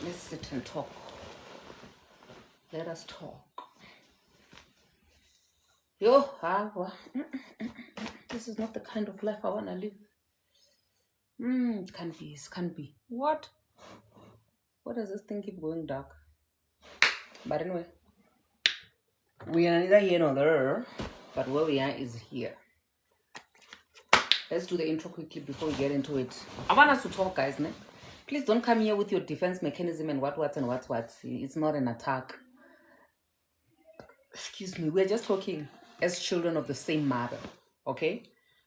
Let's sit and talk. Let us talk. Yo, this is not the kind of life I want to live. It can't be. It can't be. What? What does this thing keep going dark? But anyway, we are neither here nor there. But where we are is here. Let's do the intro quickly before we get into it. I want us to talk, guys. Ne? Please don't come here with your defense mechanism and what. It's not an attack. Excuse me. We're just talking as children of the same mother. Okay?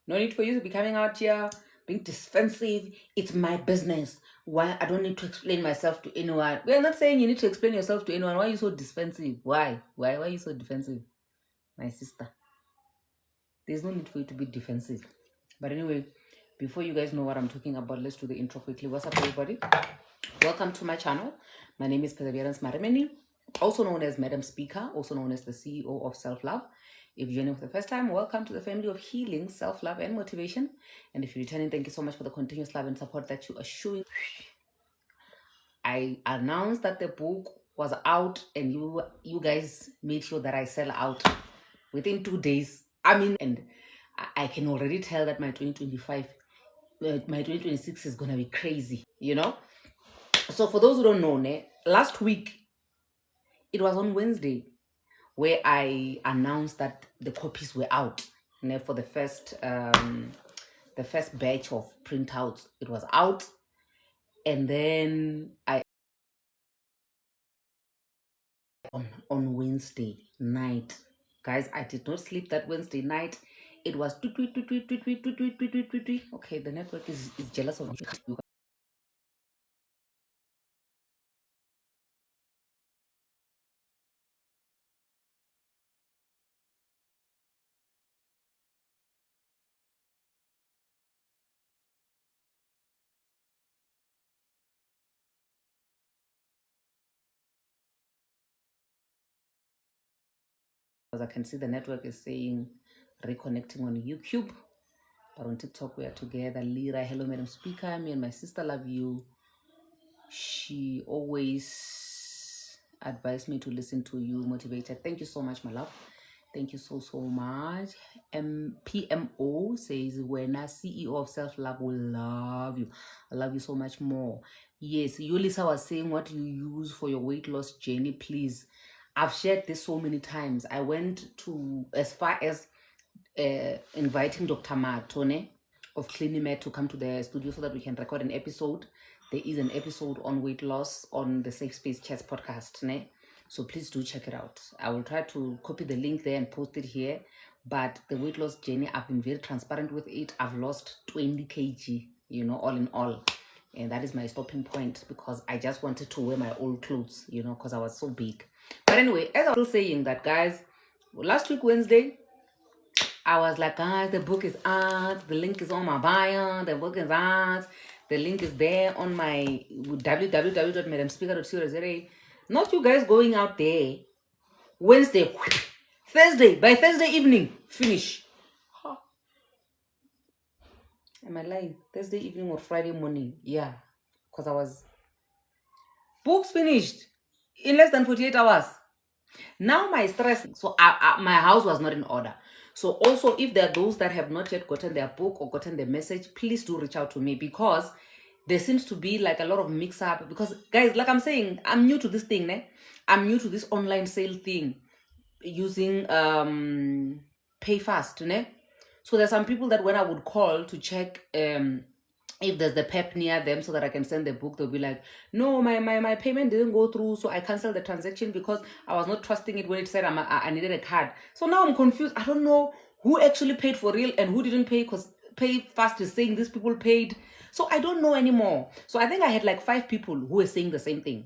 No need for you to be coming out here being defensive. It's my business. Why? I don't need to explain myself to anyone. We're not saying you need to explain yourself to anyone. Why are you so defensive? Why? Why are you so defensive? My sister. There's no need for you to be defensive. But anyway, before you guys know what I'm talking about, let's do the intro quickly. What's up, everybody? Welcome to my channel. My name is Perseverance Maremeni, also known as Madam Speaker, also known as the CEO of Self-Love. If you're joining for the first time, welcome to the family of healing, self-love, and motivation. And if you're returning, thank you so much for the continuous love and support that you are showing. I announced that the book was out, and you guys made sure that I sell out within 2 days. And I can already tell that my 2026 is gonna be crazy, you know. So for those who don't know, last week it was on Wednesday where I announced that the copies were out for the first batch of printouts. It was out, and then I on Wednesday night, guys, I did not sleep that Wednesday night. It was okay. The network is jealous of you. As I can see, the network is saying reconnecting on YouTube, but on TikTok we are together. Lira, hello, Madam Speaker. Me and my sister love you. She always advised me to listen to you, motivated. Thank you so much, my love. Thank you so much. PMO says, when a CEO of Self-Love will love you. I love you so much more. Yes, Yulisa was saying what you use for your weight loss journey. Please, I've shared this so many times. I went to as far as inviting Dr. Matone of Clinimed to come to the studio so that we can record an episode. There is an episode on weight loss on the Safe Space Chats podcast. So please do check it out. I will try to copy the link there and post it here. But the weight loss journey, I've been very transparent with it. I've lost 20 kg, all in all. And that is my stopping point, because I just wanted to wear my old clothes, because I was so big. But anyway, as I was saying that, guys, last week, Wednesday, I was like, guys, the book is out. The link is on my bio. The book is out. The link is there on my www.madamspeaker.co.za. Not you guys going out there Wednesday, Thursday, by Thursday evening, finish. Am I lying? Thursday evening or Friday morning? Yeah, because I was books finished in less than 48 hours. Now my stress, so my house was not in order. So also, if there are those that have not yet gotten their book or gotten the message, please do reach out to me, because there seems to be like a lot of mix up. Because guys, like I'm saying, I'm new to this thing. I'm new to this online sale thing using pay fast. So there's some people that when I would call to check if there's the PEP near them so that I can send the book, they'll be like, no, my payment didn't go through, so I canceled the transaction because I was not trusting it when it said I needed a card. So now I'm confused. I don't know who actually paid for real and who didn't pay, because Pay Fast is saying these people paid. So I don't know anymore. So I think I had like 5 people who were saying the same thing.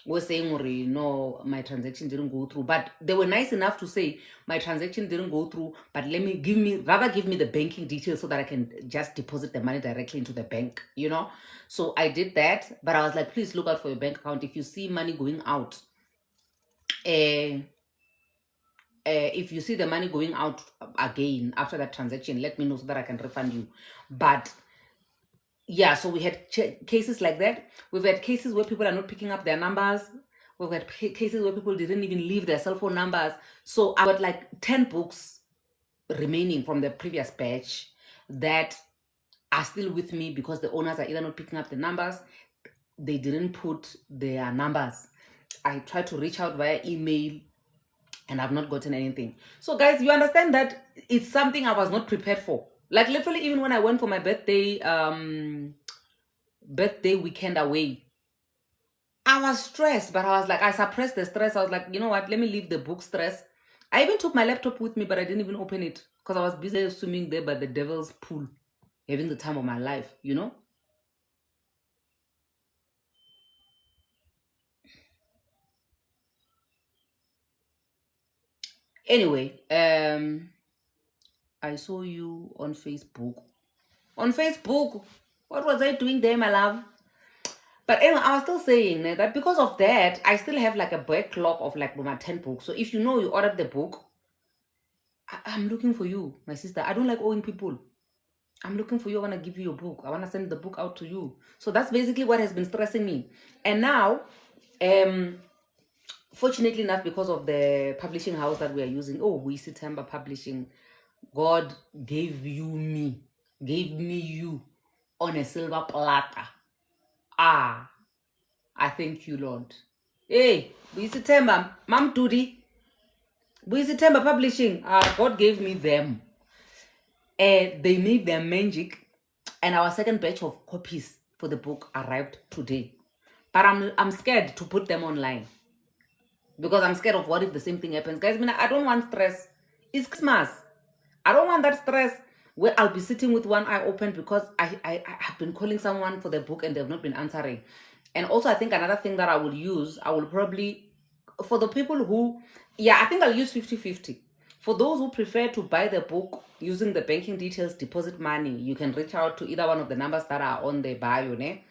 Were saying, no, my transaction didn't go through. But they were nice enough to say, my transaction didn't go through, but give me the banking details so that I can just deposit the money directly into the bank, So I did that, but I was like, please look out for your bank account. If you see money going out, if you see the money going out again after that transaction, let me know so that I can refund you. But yeah, so we had cases like that. We've had cases where people are not picking up their numbers. We've had cases where people didn't even leave their cell phone numbers. So I got like 10 books remaining from the previous batch that are still with me because the owners are either not picking up the numbers, they didn't put their numbers. I tried to reach out via email and I've not gotten anything. So guys, you understand that it's something I was not prepared for. Like literally, even when I went for my birthday weekend away, I was stressed, but I was like, I suppressed the stress. I was like, you know what, let me leave the book stress. I even took my laptop with me, but I didn't even open it because I was busy swimming there by the devil's pool, having the time of my life, you know. Anyway, I saw you on Facebook. On Facebook, what was I doing there, my love? But anyway, I was still saying that because of that, I still have like a backlog of like my 10 books. So if you know you ordered the book, I'm looking for you, my sister. I don't like owing people. I'm looking for you. I want to give you your book. I want to send the book out to you. So that's basically what has been stressing me. And now, fortunately enough, because of the publishing house that we are using, we September Publishing, God gave me you on a silver platter. Ah, I thank you, Lord. Hey, we September, Mam Tudi, we September Publishing. God gave me them. And they made their magic. And our second batch of copies for the book arrived today. But I'm scared to put them online because I'm scared of what if the same thing happens. Guys, I don't want stress. It's Christmas. I don't want that stress where I'll be sitting with one eye open because I have been calling someone for the book and they've not been answering. And also, I think another thing that I will probably, for the people who, I think I'll use 50-50. For those who prefer to buy the book using the banking details, deposit money, you can reach out to either one of the numbers that are on the bio, ne?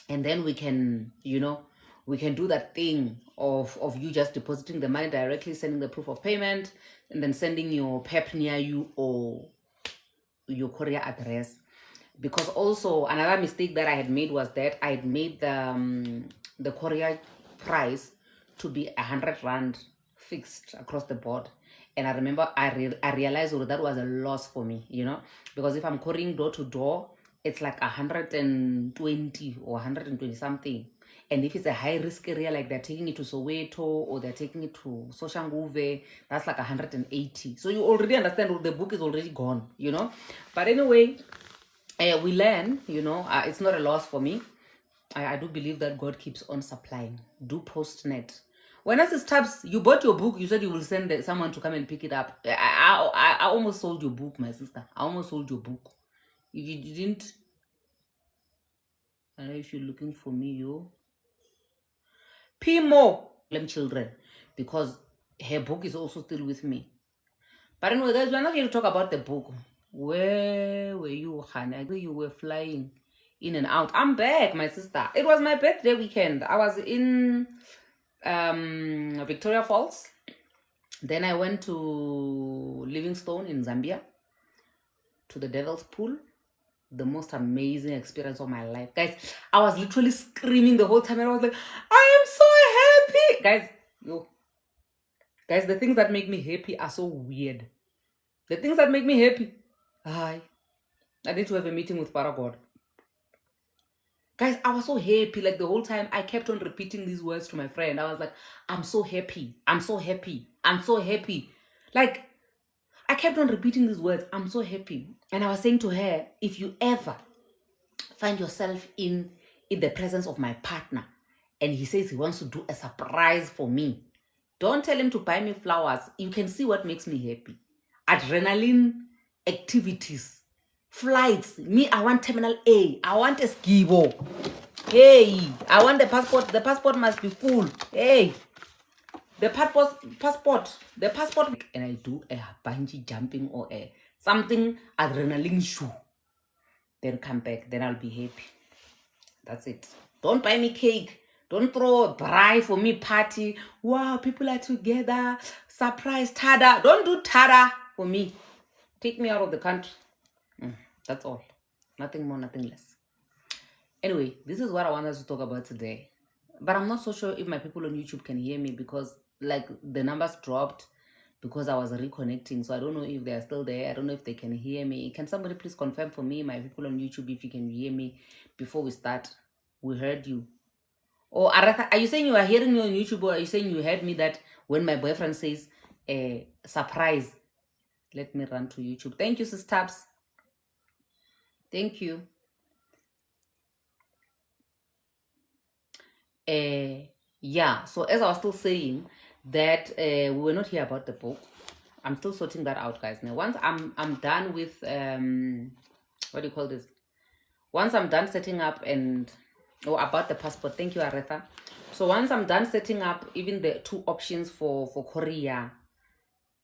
And then we can, we can do that thing of you just depositing the money directly, sending the proof of payment, and then sending your PEP near you or your courier address. Because also another mistake that I had made was that I had made the courier price to be 100 rand fixed across the board. And I remember I realized that was a loss for me, because if I'm couriering door to door, it's like 120 or 120 something. And if it's a high risk area, like they're taking it to Soweto or they're taking it to Soshanguve, that's like 180. So you already understand the book is already gone, But anyway, we learn, it's not a loss for me. I do believe that God keeps on supplying. Do postnet. When I says Tabs, you bought your book, you said you will send someone to come and pick it up. I almost sold your book, my sister. I almost sold your book. If you didn't, I don't know if you're looking for me, Pimo, them children, because her book is also still with me. But anyway, guys, we're not here to talk about the book. Where were you, Hannah? You were flying in and out. I'm back, my sister. It was my birthday weekend. I was in Victoria Falls. Then I went to Livingstone in Zambia, to the Devil's Pool. The most amazing experience of my life. Guys, I was literally screaming the whole time and I was like, I am so happy. Guys, the things that make me happy are so weird. The things that make me happy. I need to have a meeting with Paragod. Guys, I was so happy. Like the whole time, I kept on repeating these words to my friend. I was like, I'm so happy. I'm so happy. I'm so happy. Like, I kept on repeating these words. I'm so happy. And I was saying to her, if you ever find yourself in the presence of my partner and he says he wants to do a surprise for me, don't tell him to buy me flowers. You can see what makes me happy. Adrenaline activities. Flights. Me, I want Terminal A. I want a skibo. Hey, I want the passport. The passport must be full. Hey, the passport. And I do a bungee jumping or something adrenaline shoe. Then come back. Then I'll be happy. That's it. Don't buy me cake. Don't throw a braai for me party. Wow, people are together. Surprise, tada. Don't do tada for me. Take me out of the country. That's all. Nothing more, nothing less. Anyway, this is what I want us to talk about today. But I'm not so sure if my people on YouTube can hear me because like the numbers dropped because I was reconnecting. So I don't know if they are still there. I don't know if they can hear me. Can somebody please confirm for me, my people on YouTube, if you can hear me before we start? We heard you. Or Aratha, are you saying you are hearing me on YouTube, or are you saying you heard me that when my boyfriend says surprise? Let me run to YouTube. Thank you, Sis Tabs. Thank you. Yeah, so as I was still saying that we were not here about the book. I'm still sorting that out, guys. Now once I'm done with what do you call this, once I'm done setting up and about the passport, thank you, Aretha. So once I'm done setting up even the two options for Korea,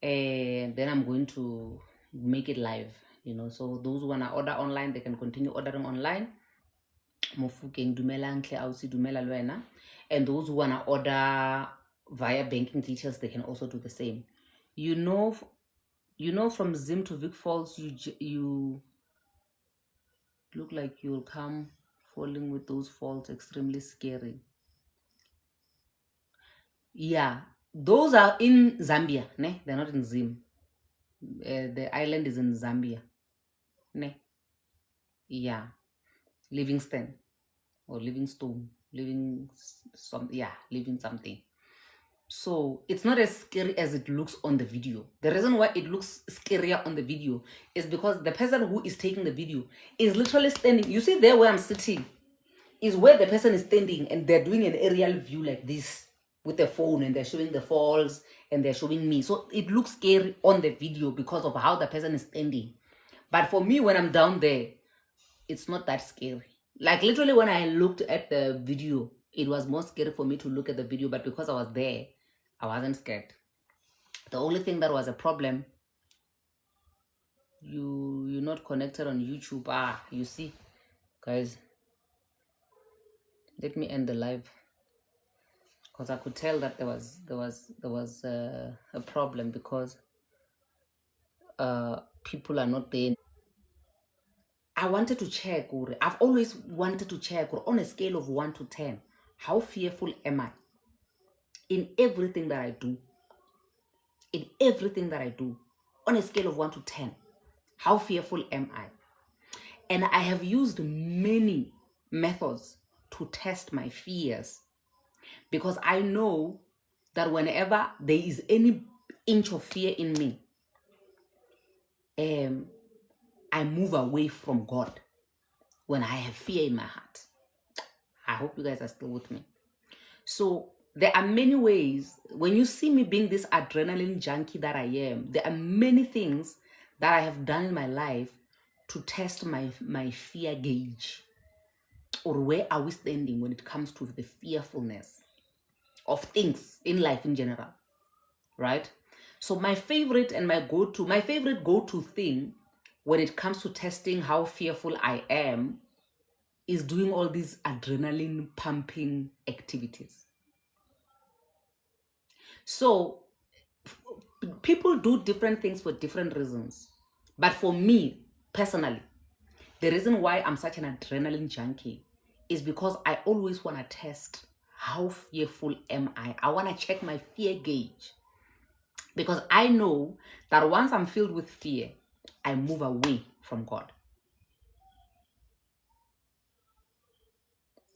then I'm going to make it live, so those who want to order online, they can continue ordering online. Mofukeng dumelang hle ausi dumela le wena. And those who want to order via banking details, they can also do the same. From Zim to Vic Falls, you look like you'll come falling with those falls, extremely scary. Yeah, those are in Zambia, ne? They're not in Zim. The island is in Zambia, ne? Yeah, Livingston or Livingstone, living something. So it's not as scary as it looks on the video. The reason why it looks scarier on the video is because the person who is taking the video is literally standing. You see there where I'm sitting is where the person is standing, and they're doing an aerial view like this with the phone, and they're showing the falls and they're showing me. So it looks scary on the video because of how the person is standing. But for me, when I'm down there, it's not that scary. Like literally when I looked at the video, it was more scary for me to look at the video, but because I was there, I wasn't scared. The only thing that was a problem, you're not connected on YouTube. You see, guys, let me end the live because I could tell that there was a problem because people are not there. I wanted to check, I've always wanted to check on a scale of 1 to 10, how fearful am I in everything that I do? In everything that I do, on a scale of 1 to 10, how fearful am I? And I have used many methods to test my fears because I know that whenever there is any inch of fear in me, I move away from God when I have fear in my heart. I hope you guys are still with me. So there are many ways. When you see me being this adrenaline junkie that I am, there are many things that I have done in my life to test my fear gauge, or where are we standing when it comes to the fearfulness of things in life in general, right? So my favorite go-to thing when it comes to testing how fearful I am is doing all these adrenaline pumping activities. So people do different things for different reasons. But for me, personally, the reason why I'm such an adrenaline junkie is because I always want to test how fearful am I. I want to check my fear gauge. Because I know that once I'm filled with fear, I move away from God.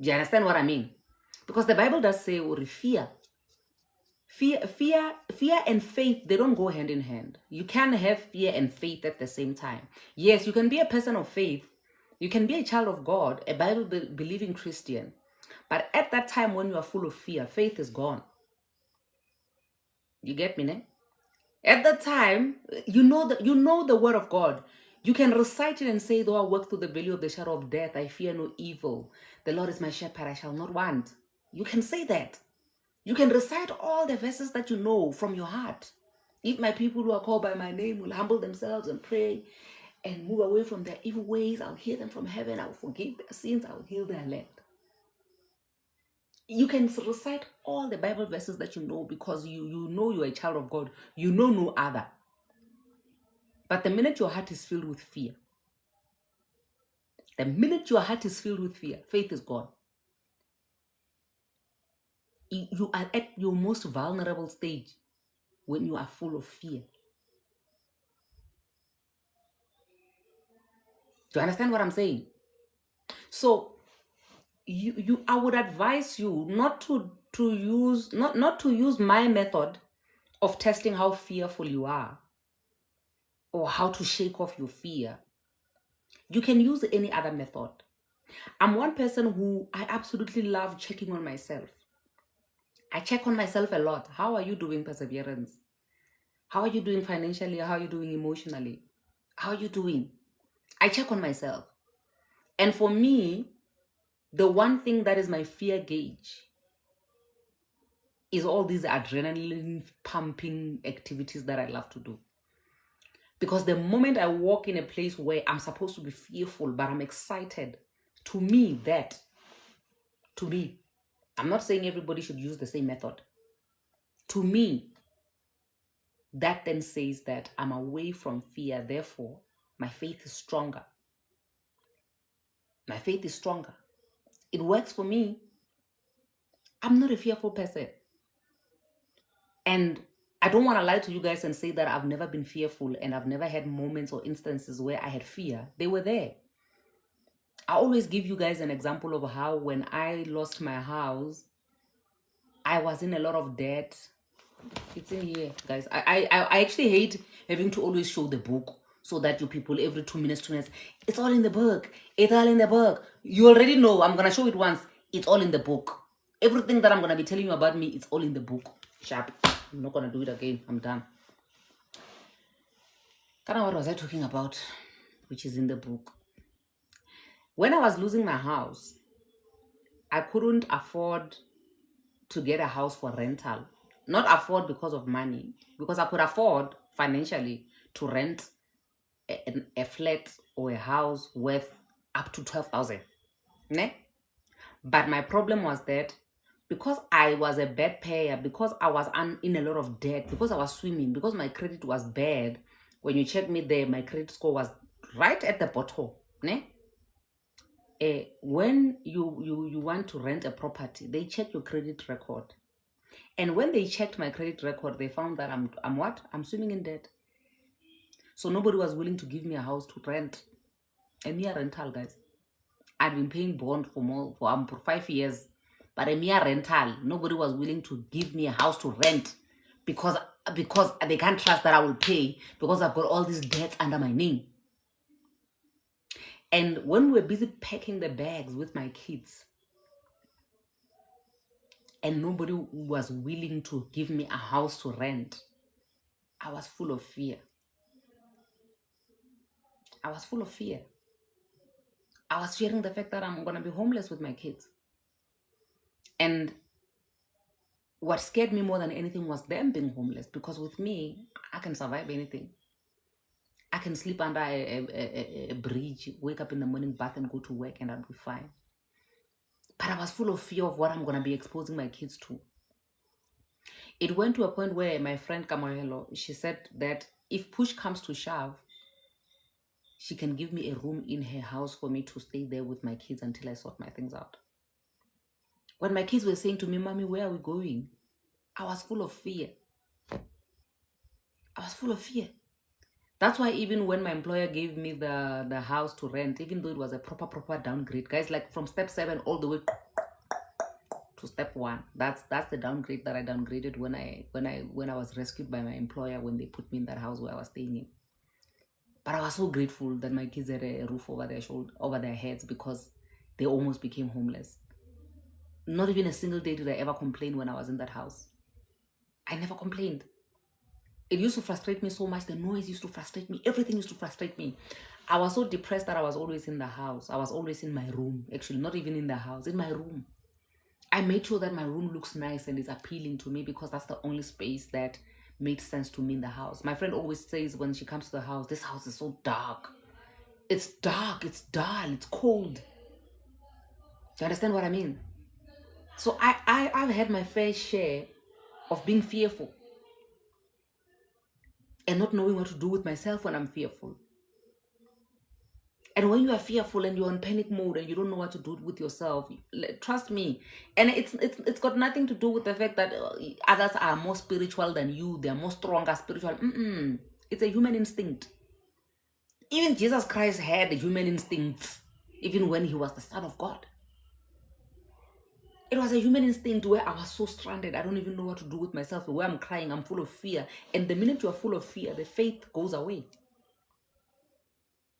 Do you understand what I mean? Because the Bible does say, fear and faith, they don't go hand in hand. You can't have fear and faith at the same time. Yes, you can be a person of faith. You can be a child of God, a Bible-believing Christian. But at that time when you are full of fear, faith is gone. You get me, ne? At that time, you know the word of God. You can recite it and say, though I walk through the valley of the shadow of death, I fear no evil. The Lord is my shepherd, I shall not want. You can say that. You can recite all the verses that you know from your heart. If my people who are called by my name will humble themselves and pray and move away from their evil ways, I'll hear them from heaven, I will forgive their sins, I will heal their land. You can recite all the Bible verses that you know because you know you're a child of God. You know no other. But the minute your heart is filled with fear, The minute your heart is filled with fear, faith is gone. You are at your most vulnerable stage when you are full of fear. Do you understand what I'm saying? So I would advise you not to use my method of testing how fearful you are or how to shake off your fear. You can use any other method. I'm one person who I absolutely love checking on myself. I check on myself a lot. How are you doing, Perseverance? How are you doing financially? How are you doing emotionally? How are you doing? I check on myself. And for me, the one thing that is my fear gauge is all these adrenaline pumping activities that I love to do. Because the moment I walk in a place where I'm supposed to be fearful, but I'm excited, to me, I'm not saying everybody should use the same method. To me, that then says that I'm away from fear. Therefore, my faith is stronger. My faith is stronger. It works for me. I'm not a fearful person. And I don't want to lie to you guys and say that I've never been fearful and I've never had moments or instances where I had fear. They were there. I always give you guys an example of how when I lost my house, I was in a lot of debt. It's in here, guys. I actually hate having to always show the book so that you people every 2 minutes, it's all in the book. It's all in the book. You already know. I'm going to show it once. It's all in the book. Everything that I'm going to be telling you about me, it's all in the book. Sharp. I'm not going to do it again. I'm done. Kind of what was I talking about? Which is in the book. When I was losing my house, I couldn't afford to get a house for rental. Not afford because of money, because I could afford financially to rent a flat or a house worth up to 12,000. Ne? But my problem was that because I was a bad payer, because I was in a lot of debt, because I was swimming, because my credit was bad, when you check me there, my credit score was right at the bottom. Ne? When you want to rent a property, they check your credit record. And when they checked my credit record, they found that I'm what? I'm swimming in debt. So nobody was willing to give me a house to rent. A mere rental, guys. I'd been paying bond for 5 years, but a mere rental. Nobody was willing to give me a house to rent because they can't trust that I will pay because I've got all these debts under my name. And when we were busy packing the bags with my kids, and nobody was willing to give me a house to rent, I was full of fear. I was full of fear. I was fearing the fact that I'm going to be homeless with my kids. And what scared me more than anything was them being homeless, because with me, I can survive anything. I can sleep under a bridge, wake up in the morning, bath and go to work, and I'll be fine. But I was full of fear of what I'm going to be exposing my kids to. It went to a point where my friend Kamohelo, she said that if push comes to shove, she can give me a room in her house for me to stay there with my kids until I sort my things out. When my kids were saying to me, "Mommy, where are we going?" I was full of fear. I was full of fear. That's why even when my employer gave me the house to rent, even though it was a proper downgrade, guys, like from step 7 all the way to step 1, that's the downgrade that I downgraded when I was rescued by my employer when they put me in that house where I was staying in. But I was so grateful that my kids had a roof over their heads, because they almost became homeless. Not even a single day did I ever complain when I was in that house. I never complained. It used to frustrate me so much. The noise used to frustrate me. Everything used to frustrate me. I was so depressed that I was always in the house. I was always in my room. Actually, not even in the house, in my room. I made sure that my room looks nice and is appealing to me, because that's the only space that made sense to me in the house. My friend always says when she comes to the house, "This house is so dark. It's dark, it's dull, it's cold." Do you understand what I mean? So I've had my fair share of being fearful and not knowing what to do with myself when I'm fearful. And when you are fearful and you're in panic mode and you don't know what to do with yourself, trust me. And it's got nothing to do with the fact that others are more spiritual than you. They are more stronger spiritual. It's a human instinct. Even Jesus Christ had human instincts, even when he was the Son of God. It was a human instinct where I was so stranded. I don't even know what to do with myself. Where I'm crying, I'm full of fear. And the minute you're full of fear, the faith goes away.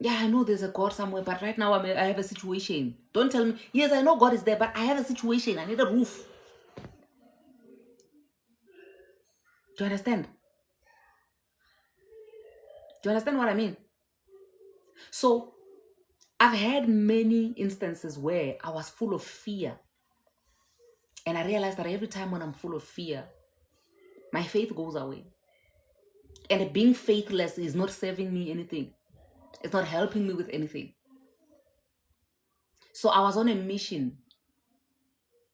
Yeah, I know there's a God somewhere, but right now I have a situation. Don't tell me, yes, I know God is there, but I have a situation. I need a roof. Do you understand? Do you understand what I mean? So I've had many instances where I was full of fear. And I realized that every time when I'm full of fear, my faith goes away. And being faithless is not serving me anything. It's not helping me with anything. So I was on a mission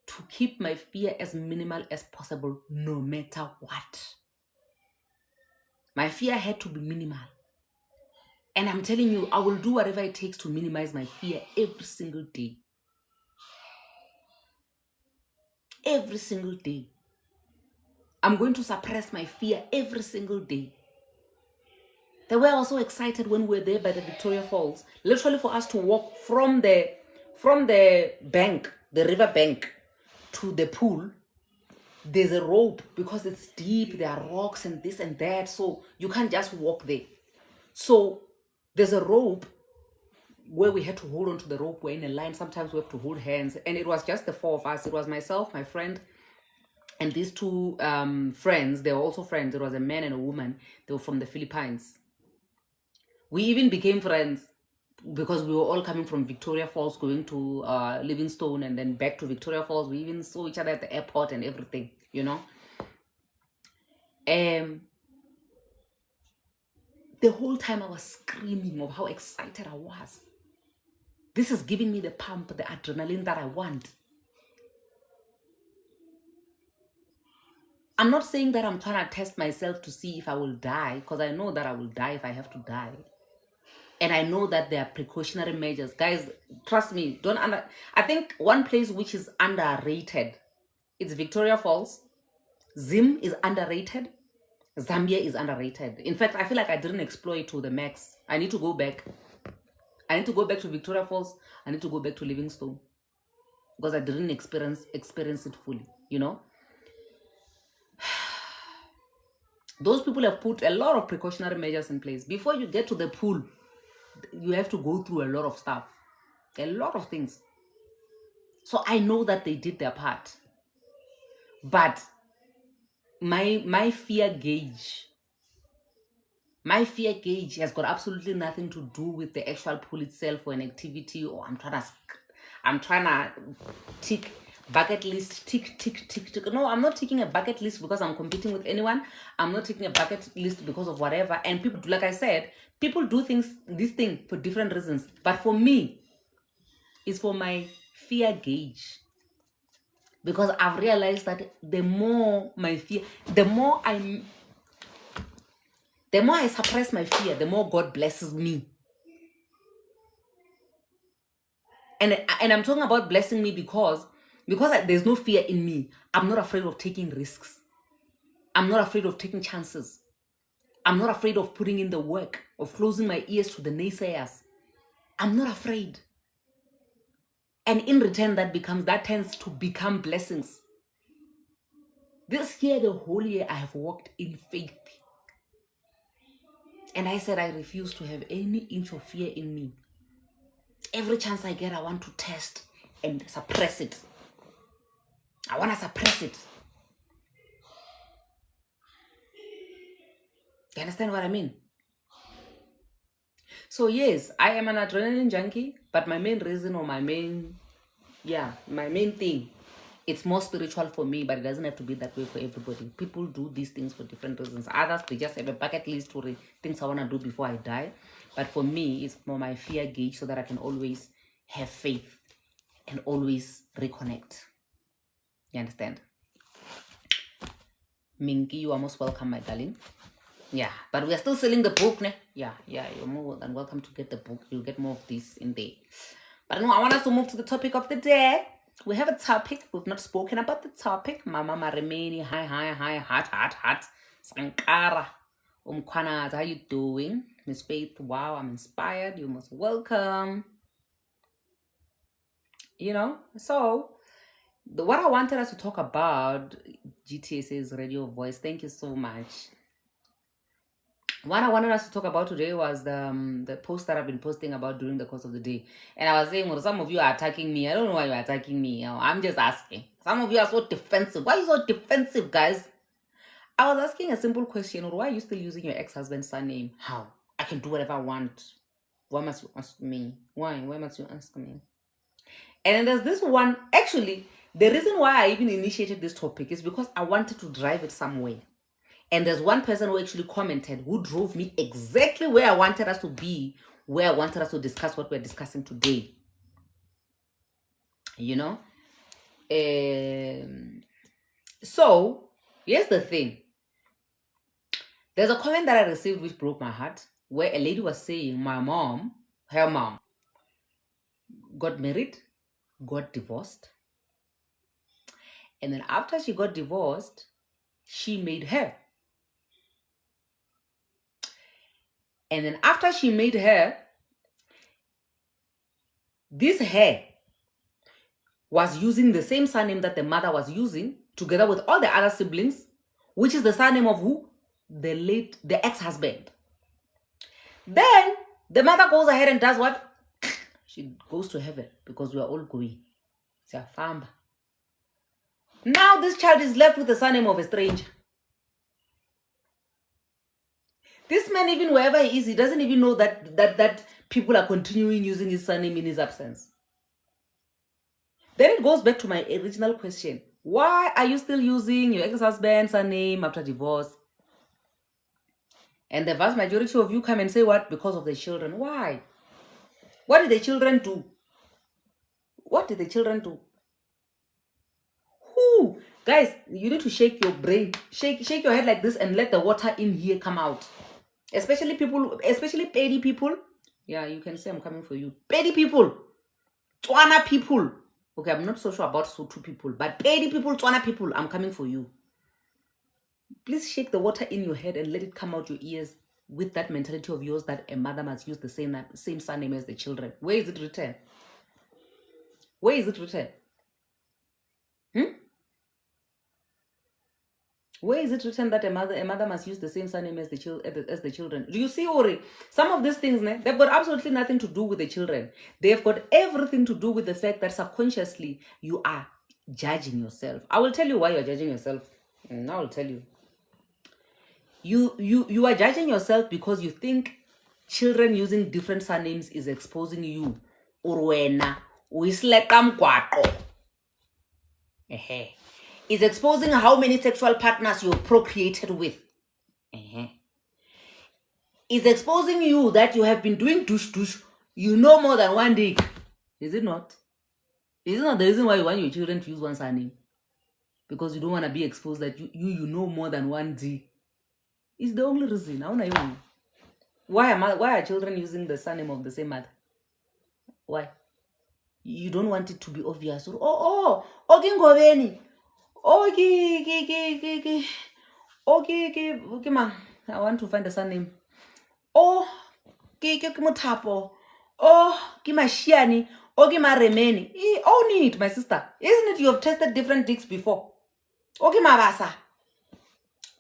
to keep my fear as minimal as possible, no matter what. My fear had to be minimal. And I'm telling you, I will do whatever it takes to minimize my fear every single day. Every single day. I'm going to suppress my fear every single day. They were also excited when we were there by the Victoria Falls. Literally for us to walk from the bank, the river bank, to the pool. There's a rope because it's deep. There are rocks and this and that. So you can't just walk there. So there's a rope where we had to hold on to the rope. We're in a line. Sometimes we have to hold hands. And it was just the four of us. It was myself, my friend, and these two friends. They were also friends. It was a man and a woman. They were from the Philippines. We even became friends because we were all coming from Victoria Falls, going to Livingstone, and then back to Victoria Falls. We even saw each other at the airport and everything, you know. The whole time I was screaming of how excited I was. This is giving me the pump, the adrenaline that I want. I'm not saying that I'm trying to test myself to see if I will die, because I know that I will die if I have to die. And I know that there are precautionary measures. Guys, trust me, I think one place which is underrated, it's Victoria Falls. Zim is underrated. Zambia is underrated. In fact, I feel like I didn't explore it to the max. I need to go back. I need to go back to Victoria Falls. I need to go back to Livingstone. Because I didn't experience it fully, you know. Those people have put a lot of precautionary measures in place. Before you get to the pool, you have to go through a lot of stuff. A lot of things. So I know that they did their part. But my fear gauge has got absolutely nothing to do with the actual pool itself or an activity, or I'm trying to tick bucket list, tick. No, I'm not taking a bucket list because I'm competing with anyone. I'm not taking a bucket list because of whatever. And people, like I said, people do this thing for different reasons. But for me, it's for my fear gauge. Because I've realized that the more I suppress my fear, the more God blesses me. And I'm talking about blessing me because there's no fear in me. I'm not afraid of taking risks. I'm not afraid of taking chances. I'm not afraid of putting in the work, of closing my ears to the naysayers. I'm not afraid. And in return, that tends to become blessings. This year, the whole year, I have walked in faith. And I said I refuse to have any inch of fear in me. Every chance I get, I want to test and suppress it. I want to suppress it. You understand what I mean? So yes, I am an adrenaline junkie, but my main reason, or my main thing, it's more spiritual for me, but it doesn't have to be that way for everybody. People do these things for different reasons. Others, they just have a bucket list for the things I want to do before I die. But for me, it's more my fear gauge so that I can always have faith and always reconnect. You understand? Minky, you are most welcome, my darling. Yeah, but we are still selling the book, ne? Yeah, you're more than welcome to get the book. You'll get more of this in there. But no, I want us to move to the topic of the day. We have a topic. We've not spoken about the topic. Mama Maremeni, hi, hot. Sankara. Umkwanaz, how you doing? Miss Faith, wow, I'm inspired. You're most welcome. You know, so what I wanted us to talk about, GTS's radio voice. Thank you so much. What I wanted us to talk about today was the post that I've been posting about during the course of the day. And I was saying, well, some of you are attacking me. I don't know why you're attacking me. I'm just asking. Some of you are so defensive. Why are you so defensive, guys? I was asking a simple question. Why are you still using your ex-husband's surname? How? I can do whatever I want. Why must you ask me? Why? Why must you ask me? And then there's this one. Actually, the reason why I even initiated this topic is because I wanted to drive it somewhere. And there's one person who actually commented who drove me exactly where I wanted us to be, where I wanted us to discuss what we're discussing today. You know? So, here's the thing. There's a comment that I received which broke my heart, where a lady was saying her mom, got married, got divorced. And then after she got divorced, she made her. And then after she made her, this hair was using the same surname that the mother was using, together with all the other siblings, which is the surname of who? The ex-husband. Then the mother goes ahead and does what? She goes to heaven because we are all going. It's a farm. Now this child is left with the surname of a stranger. This man, even wherever he is, he doesn't even know that people are continuing using his surname in his absence. Then it goes back to my original question. Why are you still using your ex-husband's surname after divorce? And the vast majority of you come and say what? Because of the children. Why? What did the children do? What did the children do? Who? Guys, you need to shake your brain. Shake your head like this and let the water in here come out. Especially petty people. Yeah, you can say I'm coming for you. Petty people. Tswana people. Okay, I'm not so sure about Sotho people, but petty people, Tswana people, I'm coming for you. Please shake the water in your head and let it come out your ears with that mentality of yours that a mother must use the same surname as the children. Where is it written? Where is it written? Where is it written that a mother must use the same surname as the children? Do you see, Ori? Some of these things, they've got absolutely nothing to do with the children. They've got everything to do with the fact that subconsciously you are judging yourself. I will tell you why you're judging yourself. And I will tell you. You are judging yourself because you think children using different surnames is exposing you. Urwena, uisleka mgwaqo. Is exposing how many sexual partners you've procreated with. Is exposing you that you have been doing douche. You know more than one dick. Is it not? Is it not the reason why you want your children to use one surname? Because you don't want to be exposed that you know more than one dick. It's the only reason. I want to know. Why are children using the surname of the same mother? Why? You don't want it to be obvious. Oh, Ngobeni. Okay, ma. I want to find the surname. Oh, ke Mothapo. Oh, ke Mashiani. Oh, ke Maremeni. Own it, my sister. Isn't it you have tested different dicks before? Okay, Mabasa.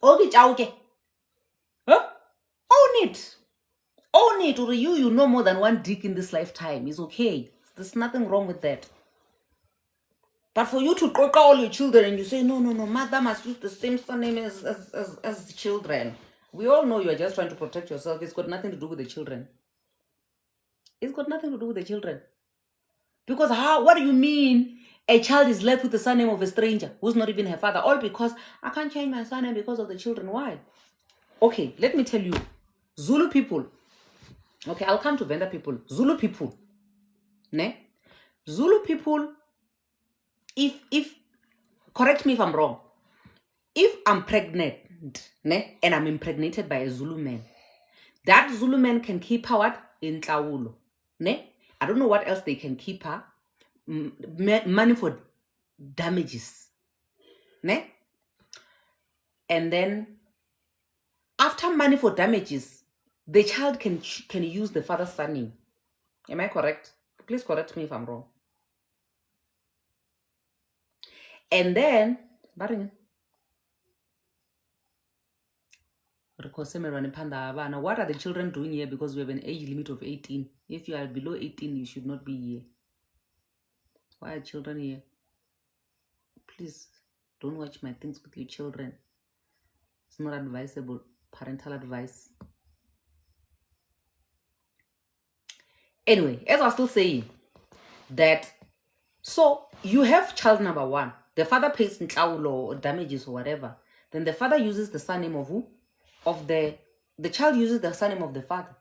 Okay, Chauke. Huh? Own it. Own it, or you know more than one dick in this lifetime. It's okay. There's nothing wrong with that. But for you to cock all your children and you say, no, mother must use the same surname as children. We all know you are just trying to protect yourself. It's got nothing to do with the children. It's got nothing to do with the children. Because what do you mean a child is left with the surname of a stranger who's not even her father? All because I can't change my surname because of the children. Why? Okay, let me tell you. Zulu people. Okay, I'll come to Venda people. Zulu people. Ne? Zulu people, if correct me if I'm wrong. If I'm pregnant ne? And I'm impregnated by a Zulu man. That Zulu man can keep her what? In Tlaulo. Ne? I don't know what else they can keep her. Money for damages. Ne? And then after money for damages, the child can use the father's surname. Am I correct? Please correct me if I'm wrong. And then, what are the children doing here? Because we have an age limit of 18. If you are below 18, you should not be here. Why are children here? Please don't watch my things with your children. It's not advisable. Parental advice. Anyway, as I was still saying, that so you have child number one. The father pays ntlaulo or damages or whatever. Then the father uses the surname of who? Of the child uses the surname of the father.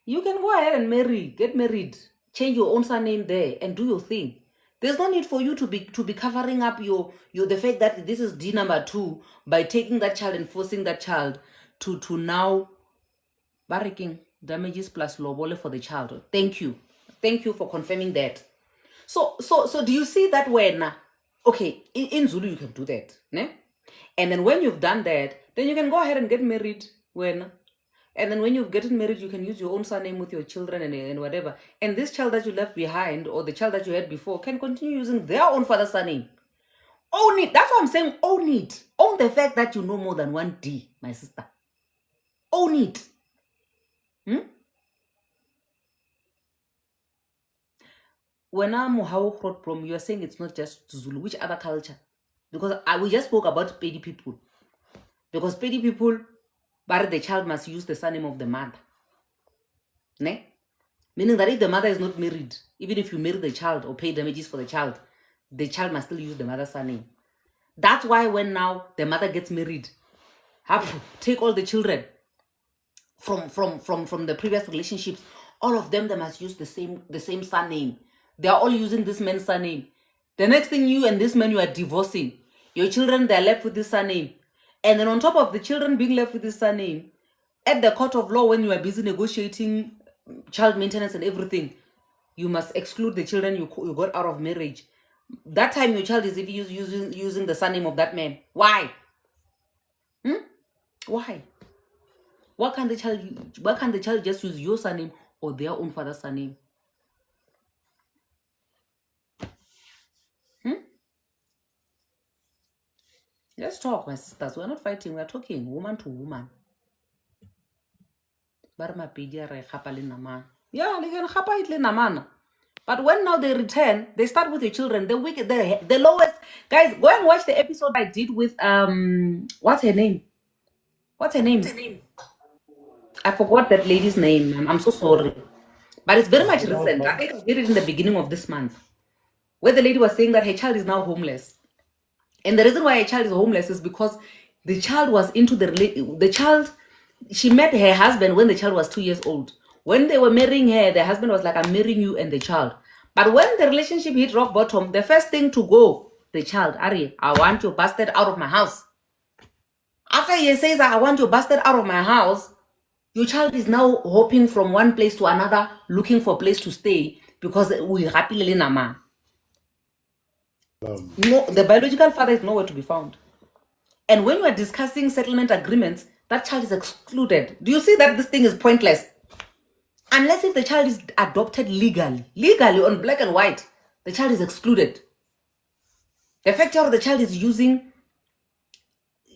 You can go ahead and get married, change your own surname there and do your thing. There's no need for you to be covering up the fact that this is D number 2 by taking that child and forcing that child to now barracking damages plus lobole for the child. Thank you for confirming that. So do you see that when okay, in Zulu you can do that, ne? And then when you've done that, then you can go ahead and get married and then when you've gotten married, you can use your own surname with your children and whatever. And this child that you left behind or the child that you had before can continue using their own father's surname. Own it. That's what I'm saying. Own it. Own the fact that you know more than one D, my sister. Own it. When I'm from, you are saying it's not just Zulu. Which other culture? Because we just spoke about Pedi people. Because Pedi people, but the child must use the surname of the mother. Ne? Meaning that if the mother is not married, even if you marry the child or pay damages for the child must still use the mother's surname. That's why when now the mother gets married, have to take all the children from the previous relationships, all of them, they must use the same surname. They are all using this man's surname. The next thing, you and this man, you are divorcing. Your children, they're left with this surname. And then on top of the children being left with this surname, at the court of law, when you are busy negotiating child maintenance and everything, you must exclude the children you got out of marriage. That time your child is using the surname of that man. Why? Why? Why can't the child just use your surname or their own father's surname? Let's talk, my sisters. We're not fighting, we're talking woman to woman. Yeah, but when now they return, they start with your children. The lowest guys. Go and watch the episode I did with what's her name? I forgot that lady's name. I'm so sorry, but it's very much recent. I think I did it in the beginning of this month, where the lady was saying that her child is now homeless, and the reason why her child is homeless is because the child was into the child. She met her husband when the child was 2 years old. When they were marrying her, the husband was like, "I'm marrying you and the child." But when the relationship hit rock bottom, the first thing to go, the child, Ari, I want you bastard out of my house. After he says, I want you bastard out of my house, your child is now hopping from one place to another, looking for a place to stay because we happily nama. No, the biological father is nowhere to be found. And when you are discussing settlement agreements, that child is excluded. Do you see that this thing is pointless? Unless if the child is adopted legally on black and white, the child is excluded. The fact that the child is using,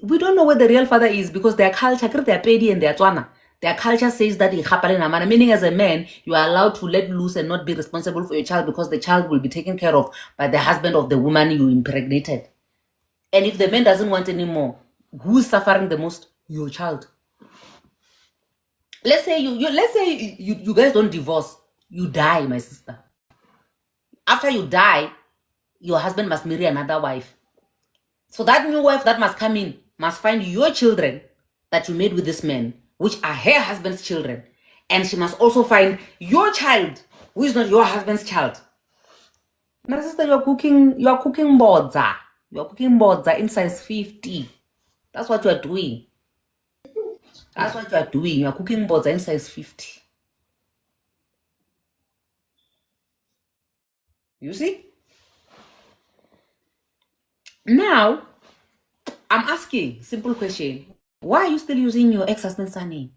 we don't know where the real father is because their culture, their pedi and their tswana, their culture says that meaning as a man, you are allowed to let loose and not be responsible for your child because the child will be taken care of by the husband of the woman you impregnated. And if the man doesn't want anymore, who's suffering the most? Your child. Let's say you guys don't divorce, you die, my sister. After you die, your husband must marry another wife. So that new wife that must come in must find your children that you made with this man, which are her husband's children. And she must also find your child, who is not your husband's child. My sister, you're cooking bodza. You're cooking bodza in size 50. That's what you are doing. That's what you are doing. You are cooking boards in size 50. You see? Now, I'm asking simple question. Why are you still using your ex-husband's surname?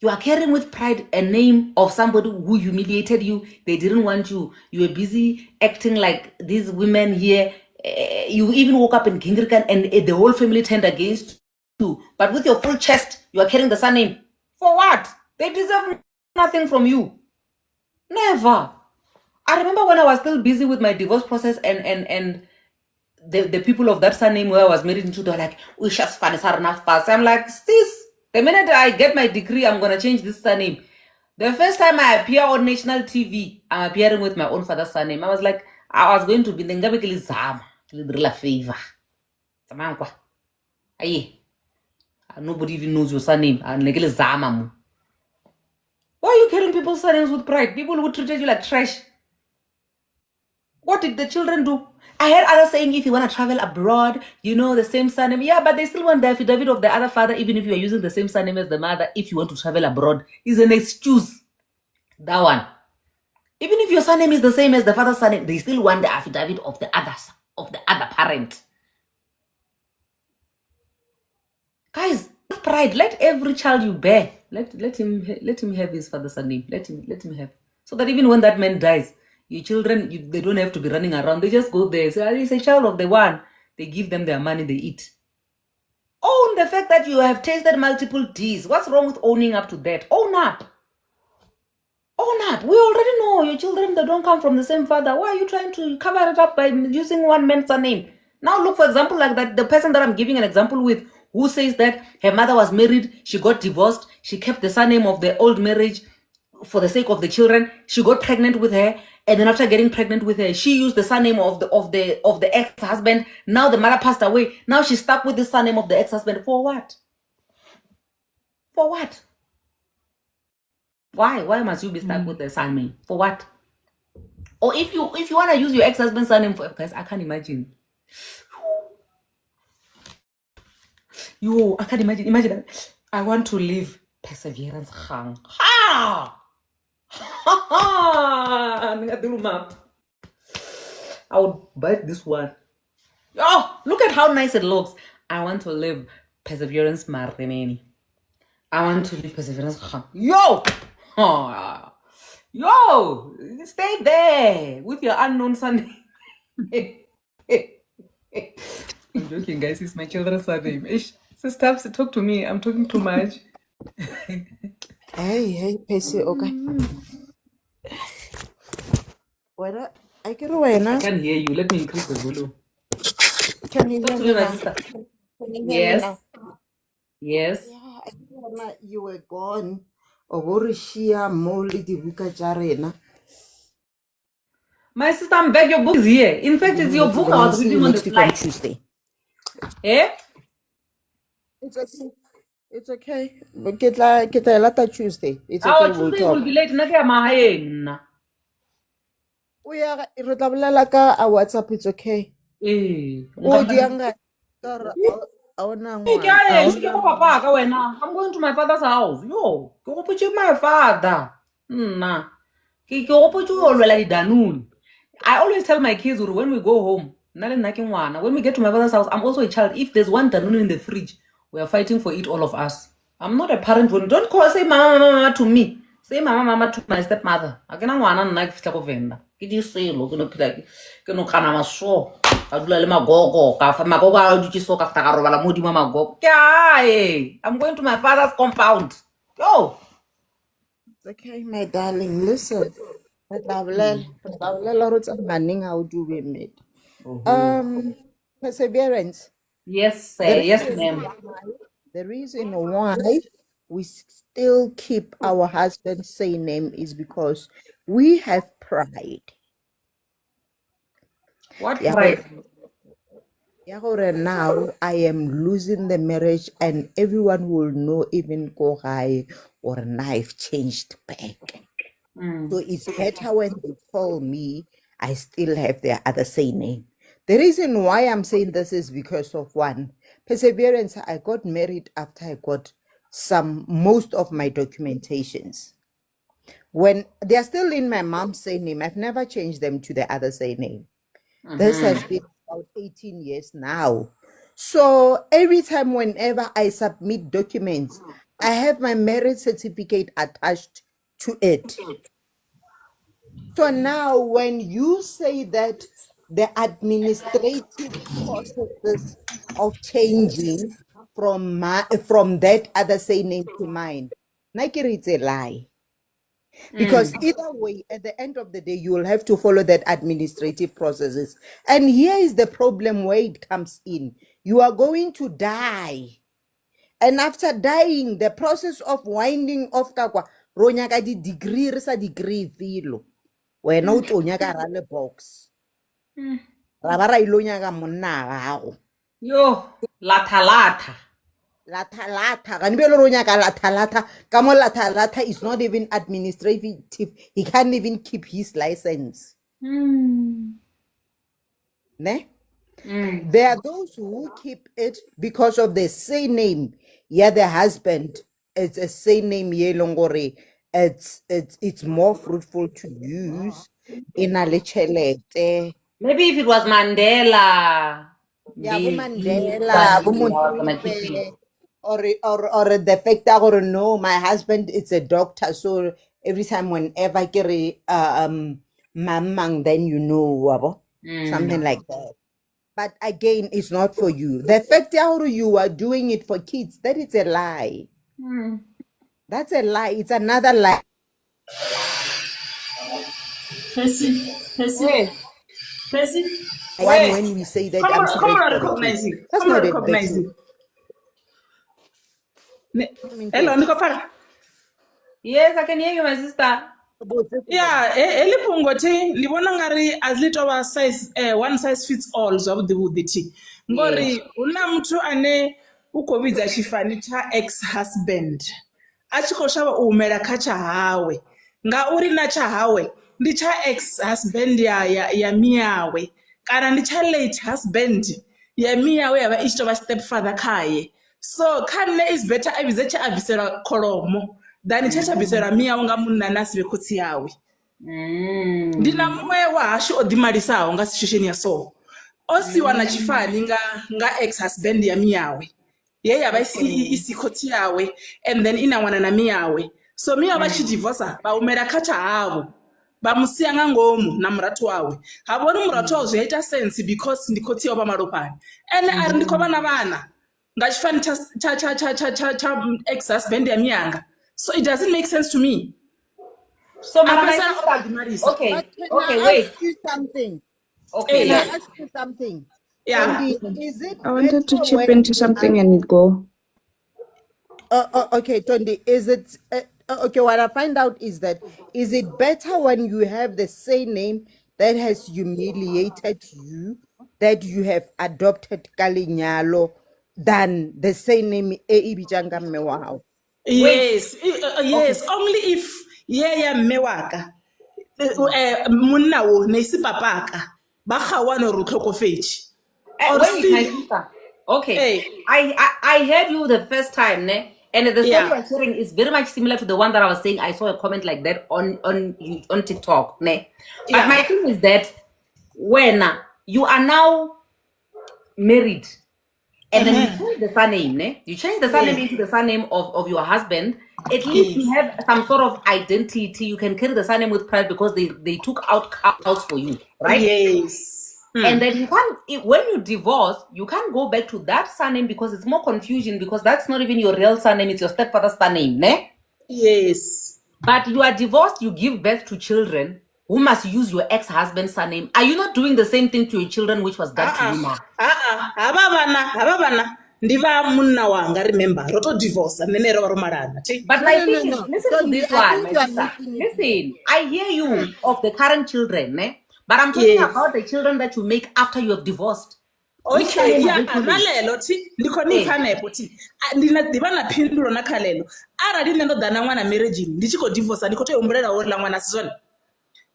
You are carrying with pride a name of somebody who humiliated you. They didn't want you. You were busy acting like these women here. You even woke up in Gingrika and the whole family turned against you. But with your full chest, you are carrying the surname. For what? They deserve nothing from you. Never. I remember when I was still busy with my divorce process and the people of that surname where I was married into, they're like, we just fast. I'm like, sis, the minute I get my degree, I'm gonna change this surname. The first time I appear on national TV, I'm appearing with my own father's surname. I was like, I was going to be the Ngabekili Zama, the favor. Zamankwa. Aye. Nobody even knows your surname. Zama. Why are you carrying people's surnames with pride? People who treated you like trash. What did the children do? I heard others saying if you want to travel abroad, you know, the same surname. Yeah, but they still want the affidavit of the other father, even if you are using the same surname as the mother, if you want to travel abroad. Is an excuse. That one. Even if your surname is the same as the father's surname, they still want the affidavit of the other parent. Guys, pride. Let every child you bear, let him have his father's surname. Let him have. So that even when that man dies, your children, they don't have to be running around. They just go there. Say, he's a child of the one. They give them their money, they eat. Own the fact that you have tasted multiple D's. What's wrong with owning up to that? Own up. Own up. We already know your children, they don't come from the same father. Why are you trying to cover it up by using one man's surname? Now look, for example, like that, the person that I'm giving an example with, who says that her mother was married, she got divorced, she kept the surname of the old marriage for the sake of the children. She got pregnant with her, and then after getting pregnant with her, she used the surname of the ex-husband. Now the mother passed away. Now she's stuck with the surname of the ex-husband. For what? For what? Why must you be stuck with the surname? For what? Or if you want to use your ex-husband's surname for, guys, I can't imagine. I can't imagine. Imagine that. I want to live perseverance. Ha! I would bite this one. Oh, look at how nice it looks. I want to live perseverance maremeni. I want to live perseverance. Yo! Oh, yo! Stay there with your unknown son. I'm joking, guys. It's my children's surname. Sister, talk to me. I'm talking too much. Hey, Pesi, okay. Whether I can win, I can't hear you. Let me increase the volume. can you Talk hear to me me, my now? sister. Can you hear me Yes. now? Yes. Yeah, I thought you were gone. Shia Molly the Bukajarena. My sister, I'm back. Your book is here. In fact, it's your book I was reading on the next week on flight. Tuesday. Eh? It's okay. It's okay. But get a lot of Tuesday. It's okay. Our We'll Tuesday will talk. be late. Nake mahayeng. We are a WhatsApp. It's okay. Eh. Oh, Dianga. I'm going to my father's house. Yo. Go put you my father. Nah. I always tell my kids when we go home, when we get to my father's house, I'm also a child. If there's one danun in the fridge, we are fighting for it, all of us. I'm not a parent. Don't say mama, mama to me. Say mama, mama to my stepmother. I can't want to like venda. Get you say, look, no kana maso. I do let my go. My go out to so kafta mudi mama go. I'm going to my father's compound. Go. It's okay, my darling. Listen. How do we meet? Perseverance. Yes, sir. The Yes, reason ma'am. why, the reason why we still keep our husband's same name is because we have pride. What Yeah, pride? now I am losing the marriage and everyone will know even go high or knife changed back. So it's better when they call me, I still have their other same name. The reason why I'm saying this is because of one, Perseverance, I got married after I got most of my documentations. When they are still in my mom's surname, I've never changed them to the other surname. This has been about 18 years now. So every time, whenever I submit documents, I have my marriage certificate attached to it. So now, when you say that the administrative processes of changing from that other surname to mine, Nike, it's a lie. Because either way, at the end of the day, you will have to follow that administrative processes. And here is the problem where it comes in. You are going to die. And after dying, the process of winding off kakwa, ronyaka di degree, resa degree filo. Wena o tlo nyaka ra le box. Ra ba ra ilo nyaka monna gago. Yo, latha. Latha. Kanibelo ro nyaka latha. Kamo latha is not even administrative. He can't even keep his license. Ne? There are those who keep it because of the same name. Yeah, the husband, it's a same name, Yelongore. It's more fruitful to use in a lechelete. Maybe if it was Mandela. Yeah, Maybe Mandela, I was gonna keep it. or the fact that or no, my husband is a doctor, so every time whenever I get mamang, then you know, something like that. But again, it's not for you. The fact that you are doing it for kids, that is a lie. That's a lie. It's another lie. When we say that I'm Come straight on, for the recognize kids, you. that's Come on, not the recognize truth. you. Hello, Nikopara. Yes, I can hear you, my sister. Yeah, elipungoti libona ngari as little size one size fits all zwavhuḓi thi ngori huna muthu ane u khou vhidza tshifani tsha ex husband a tshi khou shavha u humela kha tsha hawe ngauri na tsha hawe ndi tsha ex husband ya miyawe kana ndi tsha late husband ya miyawe yavha i tshi tou vha step father khaye, so kha nne is better a vhidze tshe a bviselwa kholomo than tshe tsha bviselwa miyawe nga munna na si vhe khotsi yawe. Ndi na muṅwe wa hashu o ḓimalisaho nga situation ya so o siwa na tshifani nga ex husband ya miyawe ye yavha isi khotsi yawe and then ina ṅwana na miyawe, so miyawe vha tshi divorce vha humela kha tsha havho vha musia nga ngomu na murathu wawe ha vhori murathu wawe zwi ita sense because ndi khotsi yawe vha malofhani ene ari ndi khou vha na vhana nga tshifani tsha ex husband ya miyanga, so it doesn't make sense to me. So, Okay, But can I wait. ask you something? Okay, Can I ask you something? Yeah. Tondi, is it I wanted to better chip when into you something are... and go. Okay, Tondi, is it okay? What I find out is it better when you have the same name that has humiliated you, that you have adopted Kalinyalo, than the same name Ibijanga Mewao? Yes, yes, only if yeah mme waka monna wo ne se papaka ba kgawana re tlhokofetse or wait, my still sister. Okay. I heard you the first time, ne? And the story you're sharing is very much similar to the one that I was saying. I saw a comment like that on TikTok, ne? But my thing is that when you are now married, and then you change the surname, ne? You change the surname into the surname of your husband. At least you have some sort of identity. You can carry the surname with pride because they took out cows for you, right? Yes. And then you can't, when you divorce, you can't go back to that surname because it's more confusion because that's not even your real surname, it's your stepfather's surname, ne? Yes. But you are divorced, you give birth to children who must use your ex-husband's surname. Are you not doing the same thing to your children which was done to you now? hava vana ndiva munna wanga, remember roto divorce and then ro malana. But my thing is, listen to this one, my sister. Listen, Listen, I hear you of the current children, ne? But I'm talking about the children that you make after you have divorced. Okay, yeah, nalelo thi ndikho nipfa nepo thi ndina ḓivha na phindulo na khalelo arali nṋe ndo ḓa na ṅwana marriage ndi tshi khou divorce ndi khou tea u humbulela uri la ṅwana si zwone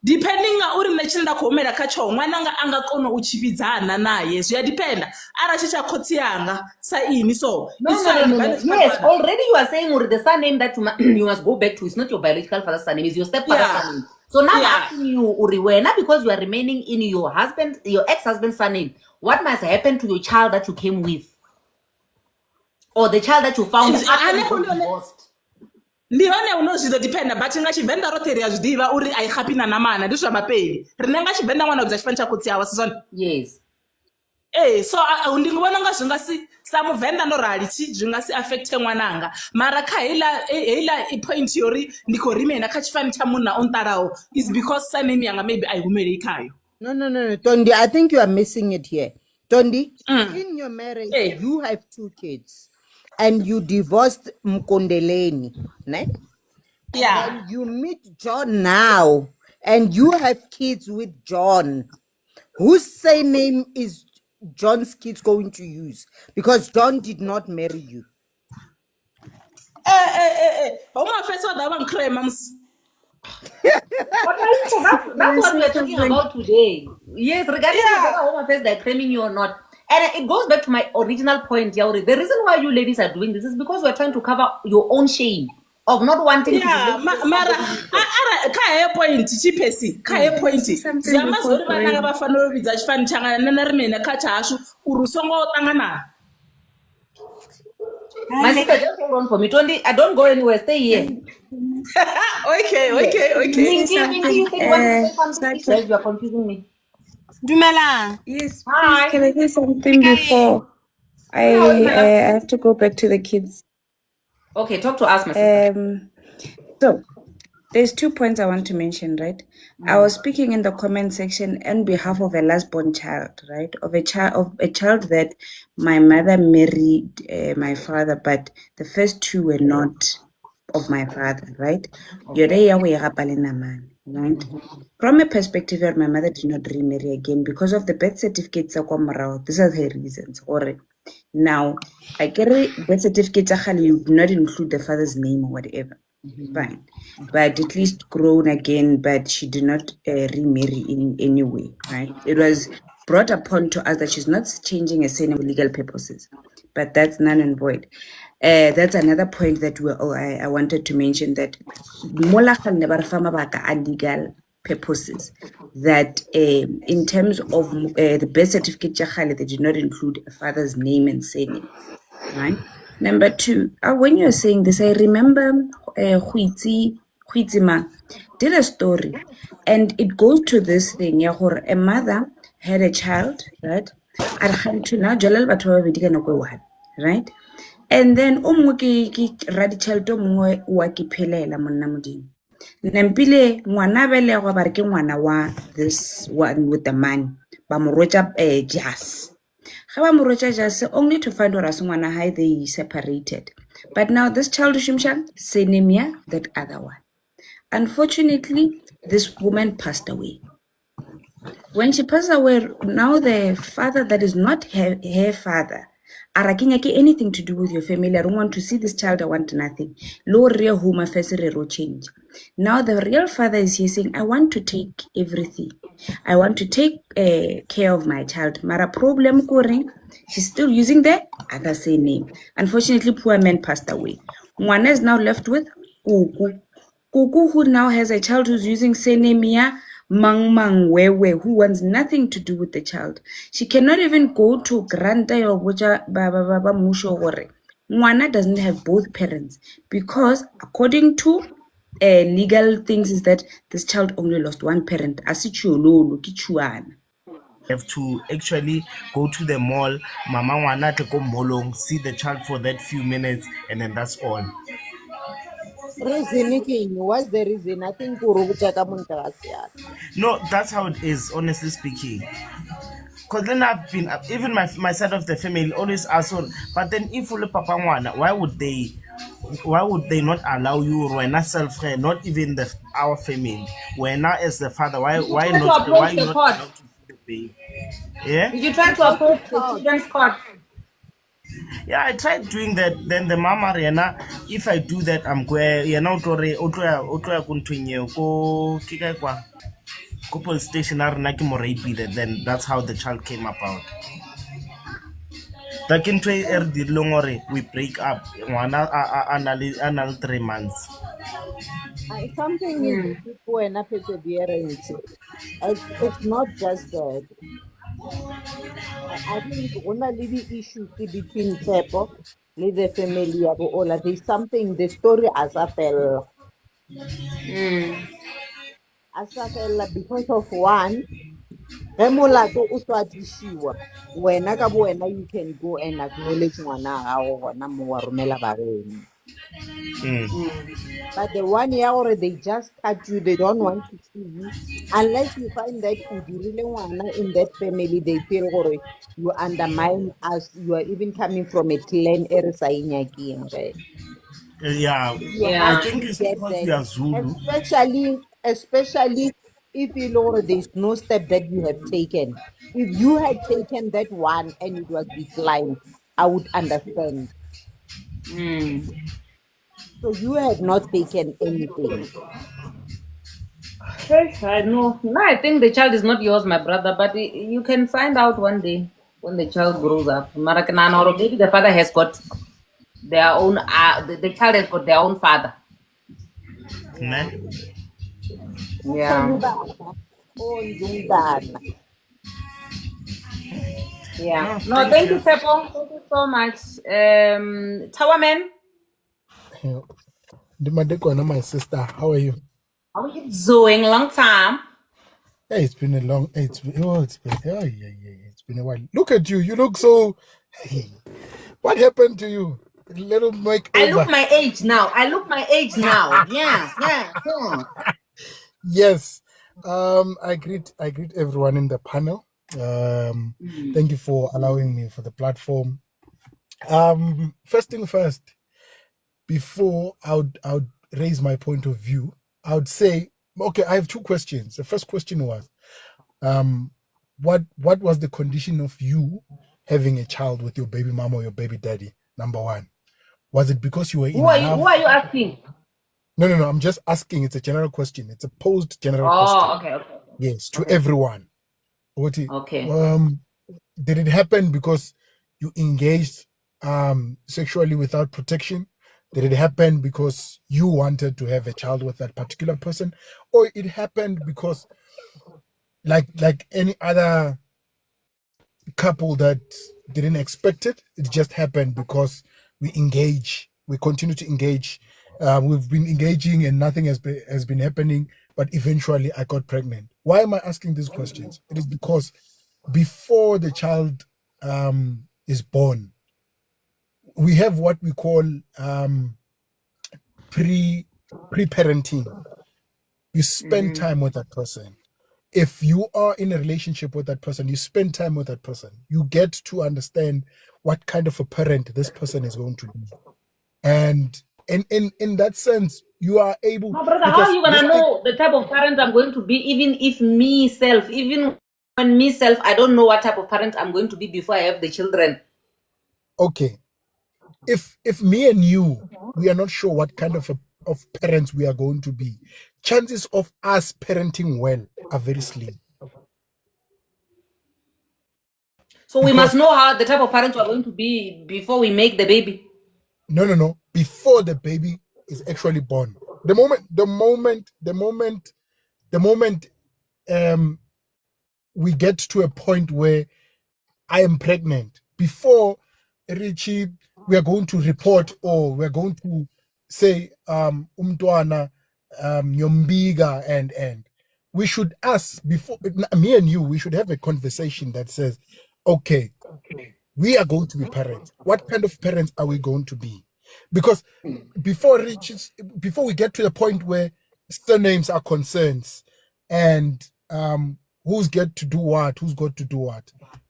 depending nga uri nṋe tshine nda khou humela kha tsho ṅwananga a nga kona u tshivhidzana naye zwi a dependa arali tshi tsha khotsi yanga sa ini so it's fine. Yes, already you are saying the surname that you must go back to is not your biological father's surname, is your stepfather's surname. So now I'm asking you, Uriwena, because you are remaining in your ex-husband's surname, what must happen to your child that you came with? Or the child that you found after you got divorced? Ndi hone unozvizo dependa but nga Tshivenḓa roṱhe ri a zwiḓivha uri a i khapi na namana ndi zwa mapeli rine nga Tshivenḓa ṅwana vhudza tshifani tsha khotsi yawe si zwone. Yes. So ndi vhona nga zwi nga si sa muvenḓa ndo rali zwi nga si affecte ṅwananga mara kha heiḽa point yori ndi khou remaina kha tshifani tsha munna o nṱalaho is because surname yanga maybe I humelei khayo. No, Tondi, I think you are missing it here. Tondi, in your marriage, you have 2 kids. And you divorced Mkondeleni, ne? Yeah. And you meet John now, and you have kids with John. Whose surname is John's kids going to use? Because John did not marry you. First of all, that's what we're talking about today. Yes, regardless of whether home affairs they're claiming you or not. And it goes back to my original point, Yauri. The reason why you ladies are doing this is because we're trying to cover your own shame of not wanting to mara kha point chipesi kha point ziyamazori vana va fanele u vhidza tshifani tshanga na ri mena kha chashu uri songo tangana. My sister, just hold on for me. I don't go anywhere. Stay here. Okay. Minky, you think want to say something? You are confusing me. Dumela. Yes. Hi. Can I say something before I have to go back to the kids? Okay, talk to us, my sister. So there's 2 points I want to mention, right? I was speaking in the comment section on behalf of a last-born child, right? Of a child that my mother married my father, but the first 2 were not of my father, right? Right? From a perspective where my mother did not remarry again because of the birth certificates. These are her reasons. Or now, I get birth certificate, you do not include the father's name or whatever. Fine. But at least grown again, but she did not remarry in any way, right? It was brought upon to us that she's not changing a surname for legal purposes, but that's null and void. That's another point that I wanted to mention, that legal purposes, that in terms of the birth certificate, they did not include a father's name and surname, right? Number 2, when you're saying this, I remember Huitzima did a story, and it goes to this thing, a mother had a child, right? Right? And then radi child wa ki phelela monna modimo. Nempile ngwana belegwa ba re ke ngwana wa this one with the man. Ba mo rotsa jas. Ga ba mo rotsa jas only to find out ngwana how they separated. But now this child shimsha senemia that other one. Unfortunately, this woman passed away. When she passed away, now the father that is not her father, Arakinyaki anything to do with your family. I don't want to see this child. I want nothing. Low real home affairs change. Now the real father is here saying, I want to take everything. I want to take care of my child. Mara problem koring, she's still using the other same name. Unfortunately, poor man passed away. One is now left with Kuku. Kuku, who now has a child who's using Senemia Mang Wewe, who wants nothing to do with the child. She cannot even go to Granta or Boja Baba Musho Gore. Mwana doesn't have both parents because according to legal things is that this child only lost one parent. Asichulo Kichuan. Have to actually go to the mall, Mama Wana to come molong, see the child for that few minutes, and then that's all. What's the reason? I think no, that's how it is, honestly speaking. Because then I've been, even my side of the family always ask, but then if you Papa Wana, why would they not allow you, or not self, not even our family, we're not as the father, why not allowed to see the baby? Yeah? Did you try to approach the children's court? Yeah, I tried doing that. Then the mama Rihanna, if I do that, I'm going. You know, police station a re na ke mo rapile, then that's how the child came about. Like in twe e re dirileng gore we break up ngwana a na le 3 months. Something is people and perseverance. It's not just that. I think one of the issues between Tepo, the family, all there's something, the story as a fell because of one, Remolato Uswatishiwa. Wena ka bo wena, you can go and acknowledge ngwana gago gona mo wa romela bareng. But the 1 year or they just cut you, they don't want to see you. Unless you find that in that family, they feel gore you undermine us, you are even coming from a clan right? Yeah, You I have Yeah. think to it's get because that, we are Zulu. especially if you know there's no step that you have taken. If you had taken that one and it was declined, I would understand. So you had not taken anything. Yes, I know. No, I think the child is not yours, my brother, but you can find out one day when the child grows up. Marakanana, or maybe the father has got their own, the child has got their own father. Yeah. Ne? Yeah. Oh, Ndungana. Yeah. No, No, thank thank you, you. Tepo. Thank you so much. Tawaman, Dimadekwana, my sister, how are you? how are you doing? Long time. Hey, it's been a long. It's been a while. Look at you. You look so. Hey, what happened to you? A little I look makeover. my age now. I look my age now. Yeah, yeah, yeah. Yes. I greet everyone in the panel. Thank you for allowing me for the platform. First thing first, before I would raise my point of view, I would say, okay, I have two questions. The first question was, what was the condition of you having a child with your baby mama or your baby daddy? Number one, was it because you were Who in are you? Who are love? you asking? No, I'm just asking. It's a general question. It's a posed general question. Oh, okay, okay, Yes, to okay, everyone. okay. Did it happen because you engaged sexually without protection? Did it happen because you wanted to have a child with that particular person, or it happened because, like any other couple that didn't expect it, it just happened because we continue to engage. We've been engaging and nothing has been happening, but eventually I got pregnant. Why am I asking these questions? It is because before the child is born, we have what we call pre-parenting. You spend time with that person. If you are in a relationship with that person, you spend time with that person. You get to understand what kind of a parent this person is going to be. And in that sense, you are able, No, brother, how are because you let's gonna take, know the type of parent I'm going to be, even if even when myself, I don't know what type of parent I'm going to be before I have the children. okay, if me and you, we are not sure what kind of parents we are going to be, chances of us parenting well are very slim. So we must Because know how the type of parent we're going to be before we make the baby. no, before the baby is actually born, the moment we get to a point where I am pregnant, before Richie, we are going to report, or we're going to say umntwana nyombiga, and we should ask, before me and you, we should have a conversation that says, okay, we are going to be parents. What kind of parents are we going to be? Because before we get to the point where surnames are concerns, and who's got to do what,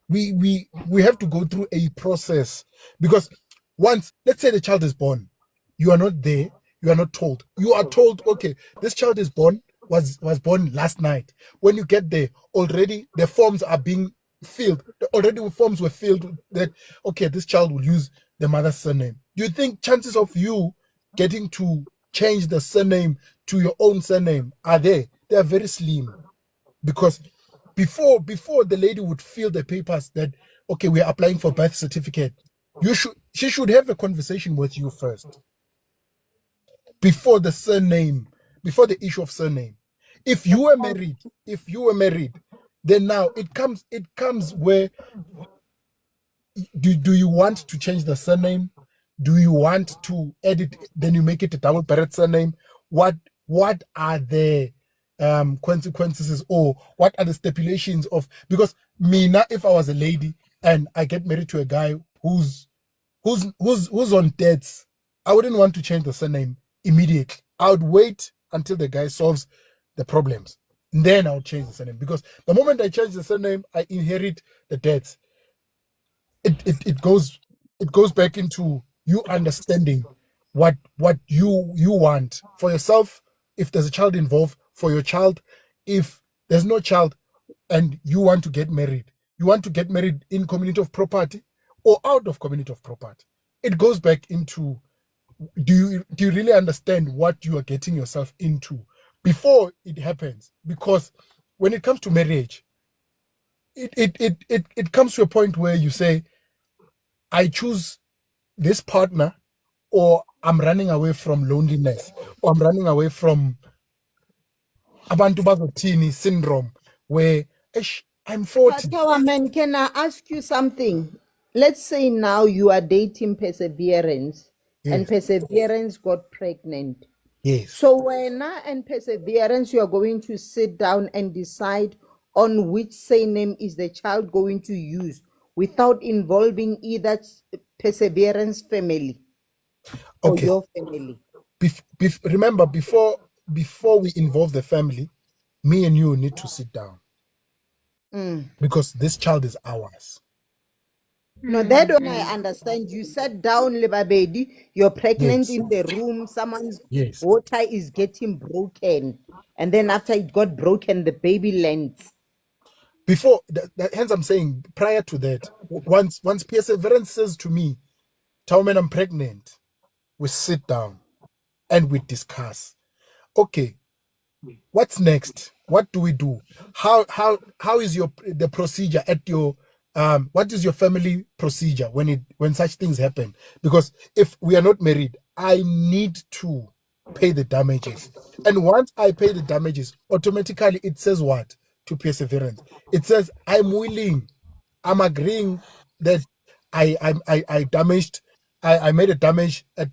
we have to go through a process. Because once, let's say the child is born, you are not there, you are not told. You are told, okay, this child is born, was born last night. When you get there, already the forms are being filled. Already the forms were filled that, okay, this child will use the mother's surname. Do you think chances of you getting to change the surname to your own surname are there? They are very slim. because before the lady would fill the papers that, okay, we're applying for birth certificate, she should have a conversation with you first before the surname, before the issue of surname. If you were married, then now it comes where do you want to change the surname? Do you want to edit? Then you make it a double barrel surname. What are the consequences, or what are the stipulations of? Because me now, if I was a lady and I get married to a guy who's on debts, I wouldn't want to change the surname immediately. I would wait until the guy solves the problems. Then I'll change the surname, because the moment I change the surname, I inherit the debts. It goes back into you understanding what you want for yourself. If there's a child involved, for your child. If there's no child and you want to get married, in community of property or out of community of property. It goes back into, do you really understand what you are getting yourself into before it happens? Because when it comes to marriage, it comes to a point where you say, I choose this partner, or I'm running away from loneliness, or I'm running away from abantu bazothini syndrome, where I'm 40. Man, can I ask you something? Let's say now you are dating Perseverance, and Yes. Perseverance got pregnant. Yes. So when and Perseverance, you are going to sit down and decide on which surname is the child going to use without involving either Perseverance family or Okay. your family. Remember, before we involve the family, me and you need to sit down, because this child is ours. No, that one I understand. You sat down, baby. You're pregnant Yes. in the room. Someone's Yes. water is getting broken, and then after it got broken, the baby lands. Before hence I'm saying, prior to that, once Perseverance says to me, Tauman, I'm pregnant, we sit down and we discuss. Okay, what's next? What do we do? How is the procedure at your what is your family procedure when such things happen? Because if we are not married, I need to pay the damages. And once I pay the damages, automatically it says what to Perseverance? It says I'm willing, I'm agreeing that I damaged, I made a damage at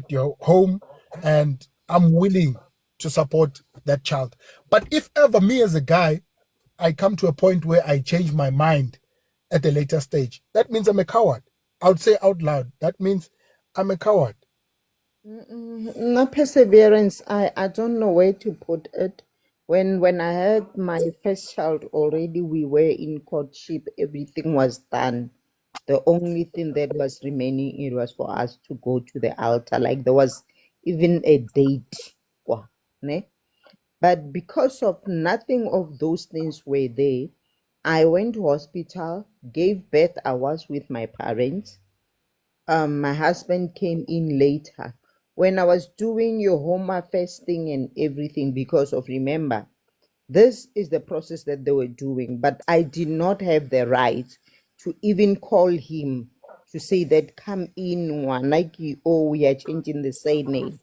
your home, and I'm willing to support that child. But if ever me as a guy, I come to a point where I change my mind at a later stage, that means I'm a coward. I would say out loud, that means I'm a coward. No, Perseverance. I don't know where to put it. When I had my first child already, we were in courtship. Everything was done. The only thing that was remaining, it was for us to go to the altar. Like there was even a date. Kwa, ne? But because of nothing of those things were there, I went to hospital, gave birth. I was with my parents. My husband came in later when I was doing your home affairs thing and everything, because of, remember, this is the process that they were doing, but I did not have the right to even call him to say that come in one like you, oh, we are changing the surname.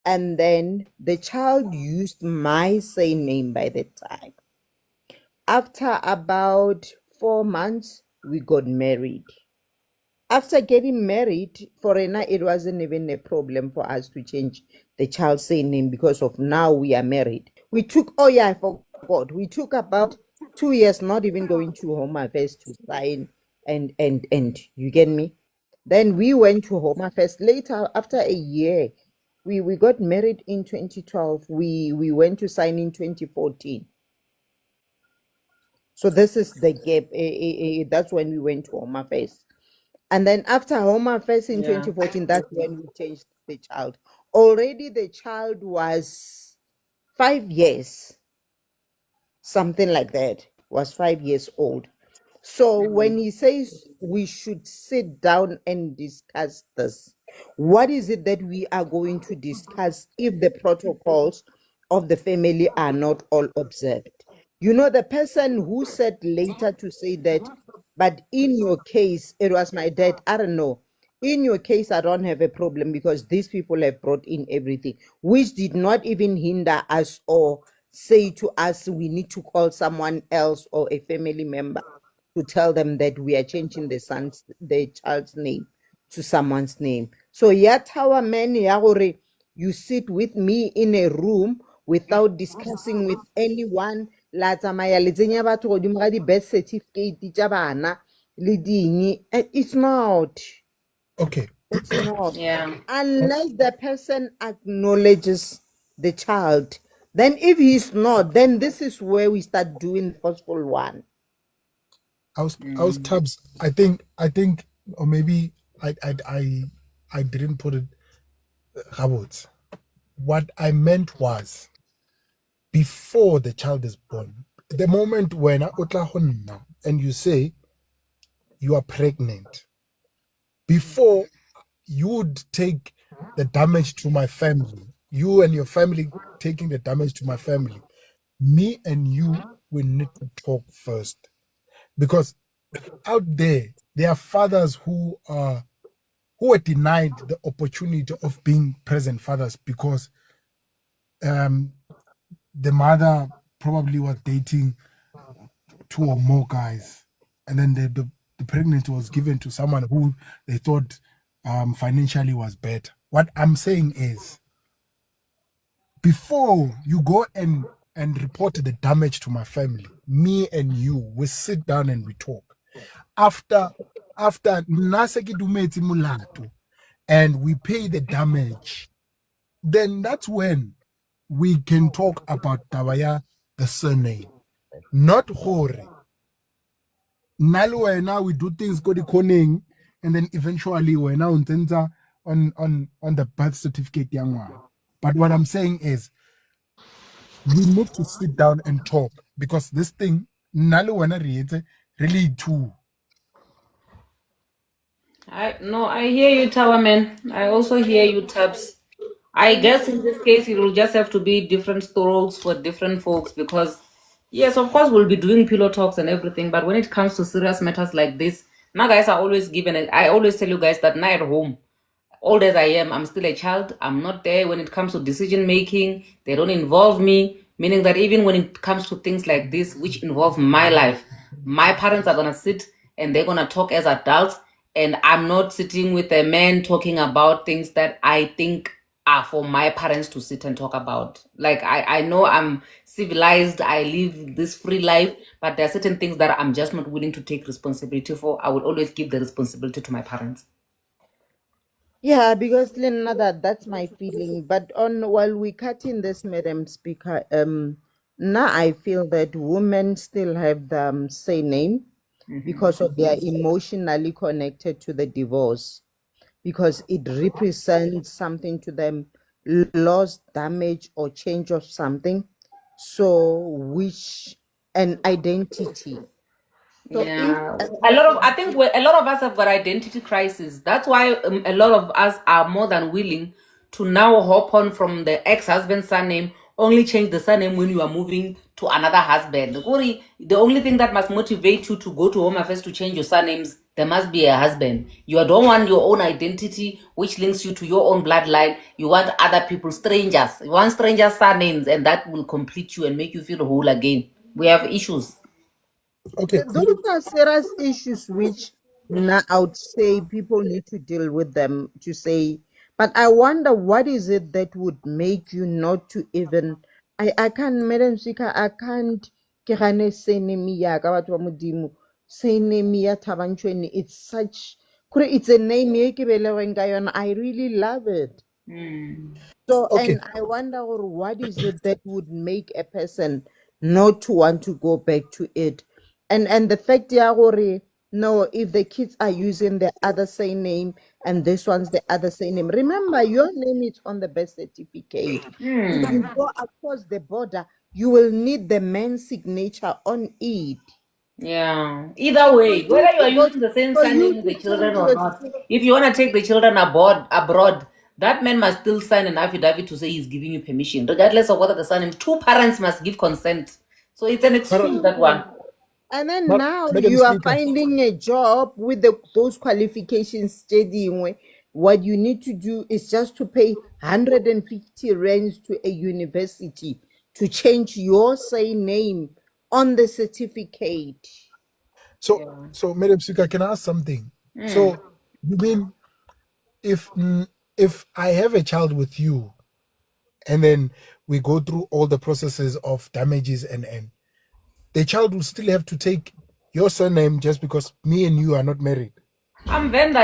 And then the child used my surname by the time. After about 4 months, we got married. After getting married, for Rena, it wasn't even a problem for us to change the child's surname, because of now we are married. We took, oh yeah, I forgot. We took about 2 years, not even going to Home Affairs to sign, and you get me? Then we went to Home Affairs later after a year. We got married in 2012. We went to sign in 2014. So this is the gap. That's when we went to Home Affairs. And then after Home Affairs in Yeah. 2014, that's when we changed the child. Already the child was 5 years, something like that, was 5 years old. So when he says we should sit down and discuss this, what is it that we are going to discuss if the protocols of the family are not all observed? You know, the person who said later to say that, but in your case, it was my dad. I don't know. In your case, I don't have a problem because these people have brought in everything, which did not even hinder us or say to us we need to call someone else or a family member to tell them that we are changing the child's name to someone's name. So yet our man yagore, you sit with me in a room without discussing with anyone. La tsamaya le tsenya batho godimo ga di-birth certificate tša bana le ding. It's not. Okay. It's not. Yeah. Unless the person acknowledges the child. Then if he's not, then this is where we start doing the forceful one. I was tabs. I think, or maybe I didn't put it. About what I meant was before the child is born, the moment when and you say you are pregnant, before you would take the damage to my family, you and your family taking the damage to my family, me and you will need to talk first, because out there are fathers who were denied the opportunity of being present fathers because the mother probably was dating 2 or more guys, and then the pregnancy was given to someone who they thought financially was better. What I'm saying is, before you go and report the damage to my family, me and you, we sit down and we talk. After nase ke dumetse molato and we pay the damage, then that's when we can talk about tabaya the surname, not hore. Nalo now we do things go the koning, and then eventually we now on the birth certificate young one. But what I'm saying is we need to sit down and talk, because this thing nalo wena really too. I hear you, Tower Man. I also hear you, Tabs. I guess in this case it will just have to be different stories for different folks, because yes, of course we'll be doing pillow talks and everything, but when it comes to serious matters like this, now guys are always given it. I always tell you guys that now at home, old as I am, I'm still a child. I'm not there when it comes to decision making. They don't involve me, meaning that even when it comes to things like this, which involve my life, my parents are going to sit and they're going to talk as adults. And I'm not sitting with a man talking about things that I think are for my parents to sit and talk about. Like, I know I'm civilized, I live this free life, but there are certain things that I'm just not willing to take responsibility for. I will always give the responsibility to my parents. Yeah, because Lena, that's my feeling. But on while we cutting this, Madam Speaker, now I feel that women still have the say name because of they are emotionally connected to the divorce, because it represents something to them, loss, damage, or change of something. So which an identity. So if Yeah, I think a lot of us have got identity crisis. That's why a lot of us are more than willing to now hop on from the ex-husband's surname, only change the surname when you are moving to another husband. The only thing that must motivate you to go to Home Affairs to change your surnames, there must be a husband. You don't want your own identity, which links you to your own bloodline. You want other people, strangers. You want strangers' surnames, and that will complete you and make you feel whole again. We have issues. Okay, those are serious issues which now I would say people need to deal with them to say. But I wonder what is it that would make you not to even. I can't, Madam Speaker, I can't. Ke gane surname ya ka batho ba Modimo. Surname ya Thabantshweni, it's such. It's a name e ke belegweng ka yona. I really love it. So, okay. and I wonder what is it that would make a person not to want to go back to it, and the fact yeah, no, if the kids are using the other same name and this one's the other same name, remember your name is on the birth certificate. If you go across the border, you will need the man's signature on it. Yeah. Either way, whether you are using the same For you surname with to the children change or your not, if you want to take the children abroad, that man must still sign an affidavit to say he's giving you permission, regardless of whether the surname. Two parents must give consent. So it's an excuse, that one. And then But now Madam you are Speaker, finding a job with those qualifications studying. What you need to do is just to pay 150 rands to a university to change your surname on the certificate. so Yeah. so Madam Speaker, can I ask something? Mm. So you mean if if I have a child with you, and then we go through all the processes of damages, and the child will still have to take your surname just because me and you are not married? I'm Venda.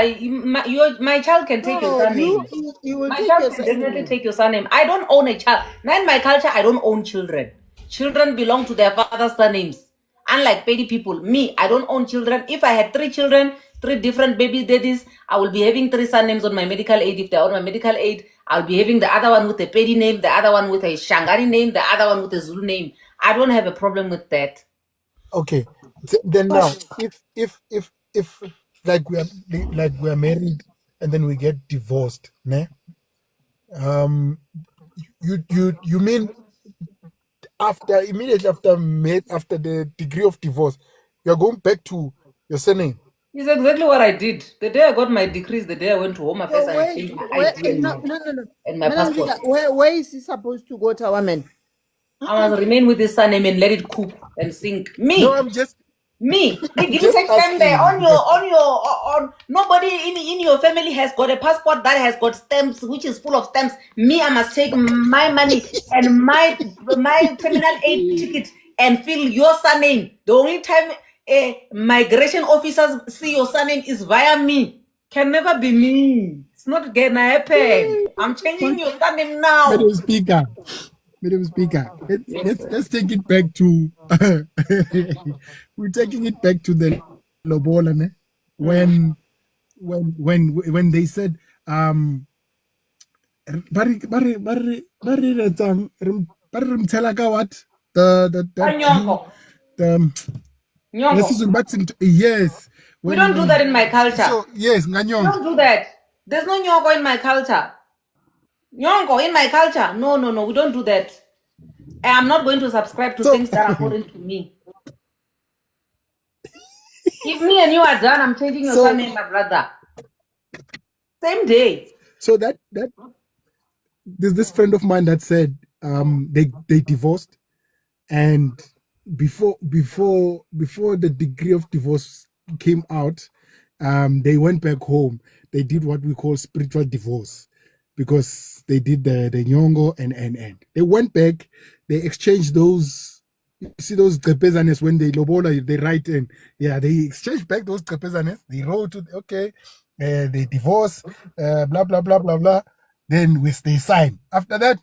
My child can take your No, surname. you will My take child your can definitely surname. take your surname. I don't own a child. Now in my culture, I don't own children. Children belong to their father's surnames. Unlike petty people, me, I don't own children. If I had 3 children, 3 different baby daddies, I will be having 3 surnames on my medical aid. If they're on my medical aid, I'll be having the other one with a petty name, the other one with a Shangari name, the other one with a Zulu name. I don't have a problem with that. Okay. Then now, if like we are married and then we get divorced, ne? You mean after immediately after the degree of divorce, you're going back to your surname? It's exactly what I did. The day I got my decrees, the day I went to Home Affairs So and I where, changed my where, ID no, no, no, no. and my Madam passport. Speaker, where is he supposed to go to, woman? I must remain with his surname and let it cook and sink. No, Me, I'm just me. I'm just There asking on because nobody in your family has got a passport that has got stamps, which is full of stamps. Me, I must take my money and my terminal aid ticket and fill your surname. The only time migration officers see your surname is via me. Can never be me. It's not gonna happen. I'm changing your surname now. Madam Speaker, Madam Speaker, Yes, sir. let's take it back to we're taking it back to the Lobola, ne? Mm. When they said bari retsang bari rim tshela ka what the that you Anyonko. the Nyonko. lesizulu bathi yes We don't do when that in my culture. so yes We nganyongo. don't do that. There's no nyonko in my culture. Nyonko in my culture. No, no, no. We don't do that. And I'm not going to subscribe to So things that are foreign to me. If me and you are done, I'm changing your so surname, my brother. Same day. so that there's this friend of mine that said they divorced, and before the degree of divorce came out, they went back home. They did what we call spiritual divorce because they did the nyongo, and they went back. They exchanged those. You see those trepezanes when they lobola, they write in. Yeah, they exchange back those trepezanes. They wrote to okay, they divorce, blah blah blah blah blah. Then they sign. After that,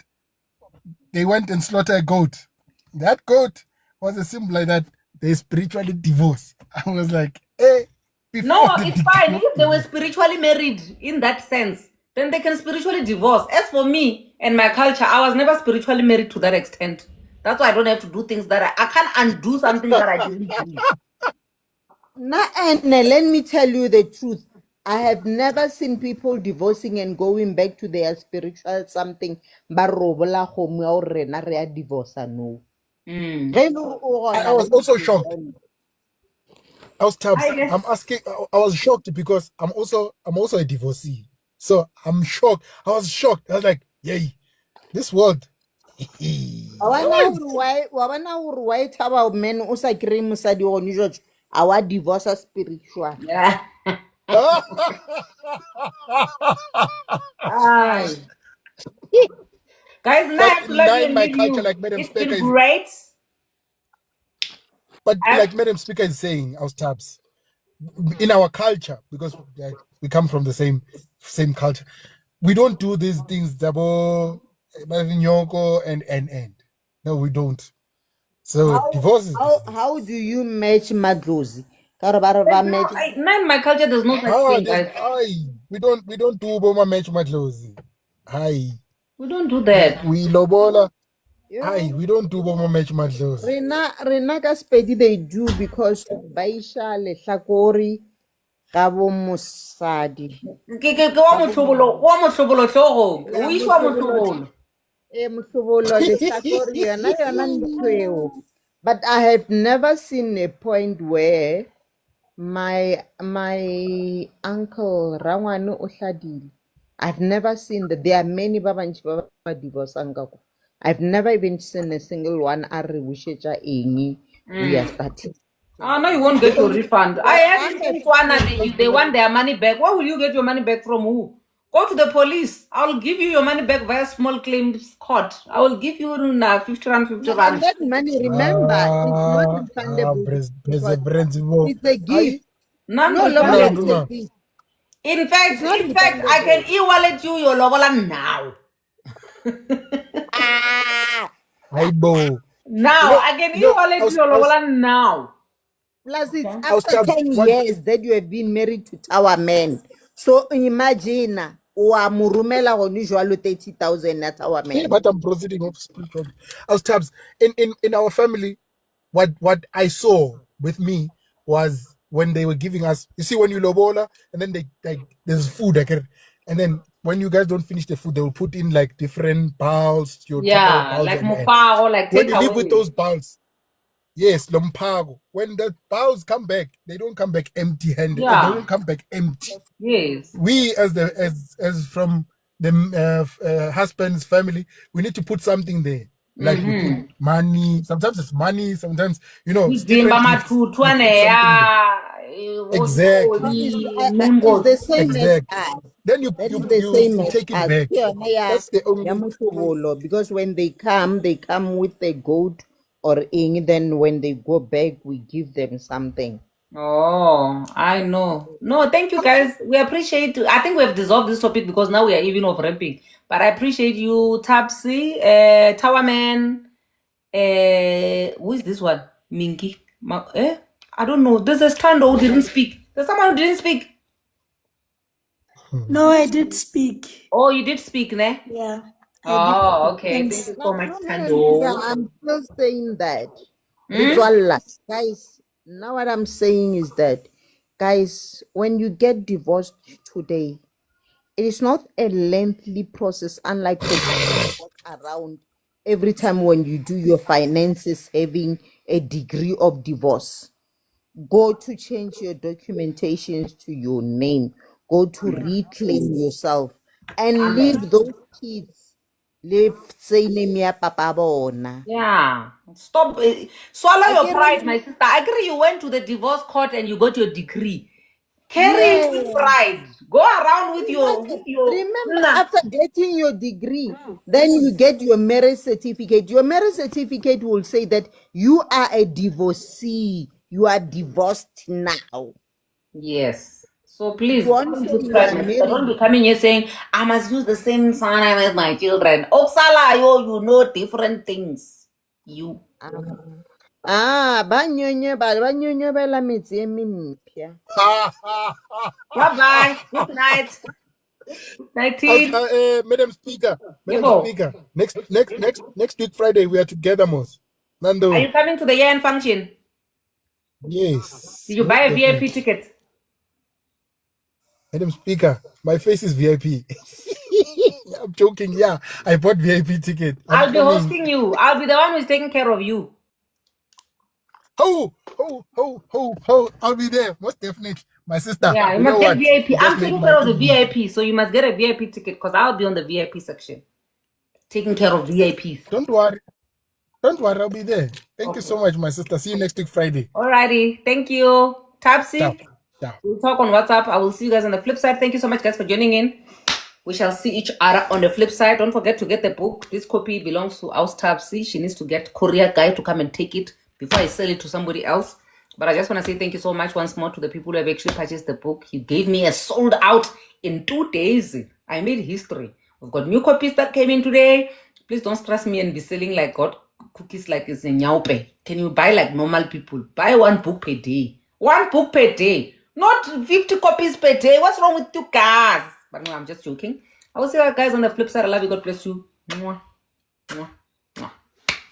they went and slaughtered a goat. That goat was a symbol like that. They spiritually divorced. I was like, hey, before No, the it's degree fine. of If they were divorce. spiritually married in that sense, then they can spiritually divorce. As for me and my culture, I was never spiritually married to that extent. That's why I don't have to do things that I can't undo something that I didn't do. And let me tell you the truth. I have never seen people divorcing and going back to their spiritual something. Ba robola kgomo ya hore rena re a divorce, no. Mm. Ge e le hore o I gona, was also shocked. I was tabs. I guess. I'm asking. I was shocked because I'm also a divorcee. So I'm shocked. I was shocked. I was like, yay, this world. wa bona hore why thaba men o sa kry mosadi gone judge a wa divorce spiritual. Yeah. Aye. Guys, now I But have to love you in and my leave culture, you. like Madam It's Speaker been is, great. but I have like Madam Speaker is saying, I was tabs. In our culture, because we come from the same culture, we don't do these things double nyoko and no, we don't. So divorce is divorce. How do you match madlozi? Ka hore ba re ba match. now in my culture, there's no such Ah, thing, there's guys. we don't do boma match matlozi. Hi. We don't do that. We lobola. Yo, Hi, we don't do boma match matlozi. rena ka Sepedi they do because ba isha lehlakore ga bo mosadi. Wa motlhobolo tlhogong. Ya O išwa mohlobolo motlhobolo. mohlobolo lehlakore yona ntho eo. But I have never seen a point where my uncle Rangwanu Oshadil, I've never seen that. There are many babanchi baba divorce angako. I've never even seen a single one are wishecha ingi. We are starting. Oh, no, you won't The get your only refund. that I I had in have Botswana, seen they want their money back. Why will you get your money back from who? Go to the police. I'll give you your money back via small claims court. I will give you 50 rand, 50 no, and rand. that money, remember, it's not refundable because it's a gift. No, Lobola is a Brenda, gift. In It's fact, not I can refundable. e-wallet you your lobola now. Ah, Aibo. Now, I can I e-wallet was, you your I was, lobola now. plus it's I was after tabs. 10 What? years that you have been married to Tower Man. So imagine, wa murumela gone jwalo 30,000 at Tower Yeah, Man. but I'm proceeding off spiritual. I was tabs. In our family, what I saw with me was when they were giving us. You see, when you lobola, and then they like there's food, and then when you guys don't finish the food, they will put in like different bowls, your Tupperware Yeah, bowls, like and Mupa or like when you leave with takeaway. those bowls, yes, lompago. When the bowls come back, they don't come back empty-handed. They Yeah, don't come back empty. yes. We as from the husband's family, we need to put something there. Like we put money. Sometimes it's money. Sometimes it's Izimba different gifts. We mathutwane put something there. ya Exactly. It's the nengozi. same as Exactly. us. Then you That you is the you same you as take it us. back. Yeah, That's the ya only. mushobolo, because when they come with a goat or ing, then when they go back, we give them something. Oh, I know. No, thank you guys. We appreciate. I think we have dissolved this topic because now we are even off ramping. But I appreciate you, Tapsi, Towerman. Who is this one? Minky. I don't know. There's a stand who didn't speak. There's someone who didn't speak. No, I did speak. Oh, you did speak, ne? Yeah, I did Oh, speak. okay. Thank Thanks. you so much, No, Madam Speaker, Tando. I'm still saying that. Hmm? Ritual, guys, now what I'm saying is that, guys, when you get divorced today, it is not a lengthy process, unlike for you to walk around every time when you do your finances having a degree of divorce. Go to change your documentations to your name. Go to reclaim yourself and Amen. leave those kids. Leave say name ya papa bona. Yeah. Stop. Swallow I your get pride, my sister. I agree you went to the divorce court and you got your degree. Carry it with yeah. pride. Go around with Imagine, your remember, nah. after getting your degree, then you get your marriage certificate. Your marriage certificate will say that you are a divorcee. You are divorced now. Yes. So It please won't don't say put you pride, are my sister. Don't married. be coming here saying I must use the same surname as my children. Oksala, you know different things. You. Banyonyo ba la metsi e mempia. Bye bye. Good night. Good night, teen. Madam Speaker, Madam Yebo. Speaker. Next week Friday we are together, Mos. Are Nando. you coming to the year-end function? Did Yes, you buy most a VIP definitely. ticket? Madam Speaker, my face is VIP. I'm joking. Yeah, I bought VIP ticket. I'm I'll be coming. hosting you. I'll be the one who's taking care of you. I'll be there. Most definitely. My sister, Yeah, you you know must get what? VIP. You just I'm made taking my care of the evening. VIP, so you must get a VIP ticket because I'll be on the VIP section, taking care of VIPs. Don't worry. Don't worry. I'll be there. Thank you Okay. so much, my sister. See you next week, Friday. Alrighty. Thank you. Ciao. Tapsi. Ciao. We'll talk on WhatsApp. I will see you guys on the flip side. Thank you so much, guys, for joining in. We shall see each other on the flip side. Don't forget to get the book. This copy belongs to our Tapsi. She needs to get courier guy to come and take it before I sell it to somebody else. But I just want to say thank you so much once more to the people who have actually purchased the book. You gave me a sold out in 2 days. I made history. We've got new copies that came in today. Please don't stress me and be selling like God cookies like it's a nyaupe. Can you buy like normal people? Buy one book per day. One book per day. Not 50 copies per day. What's wrong with you guys? But no, I'm just joking. I will see you guys on the flip side. I love you. God bless you. Mwah. Mwah.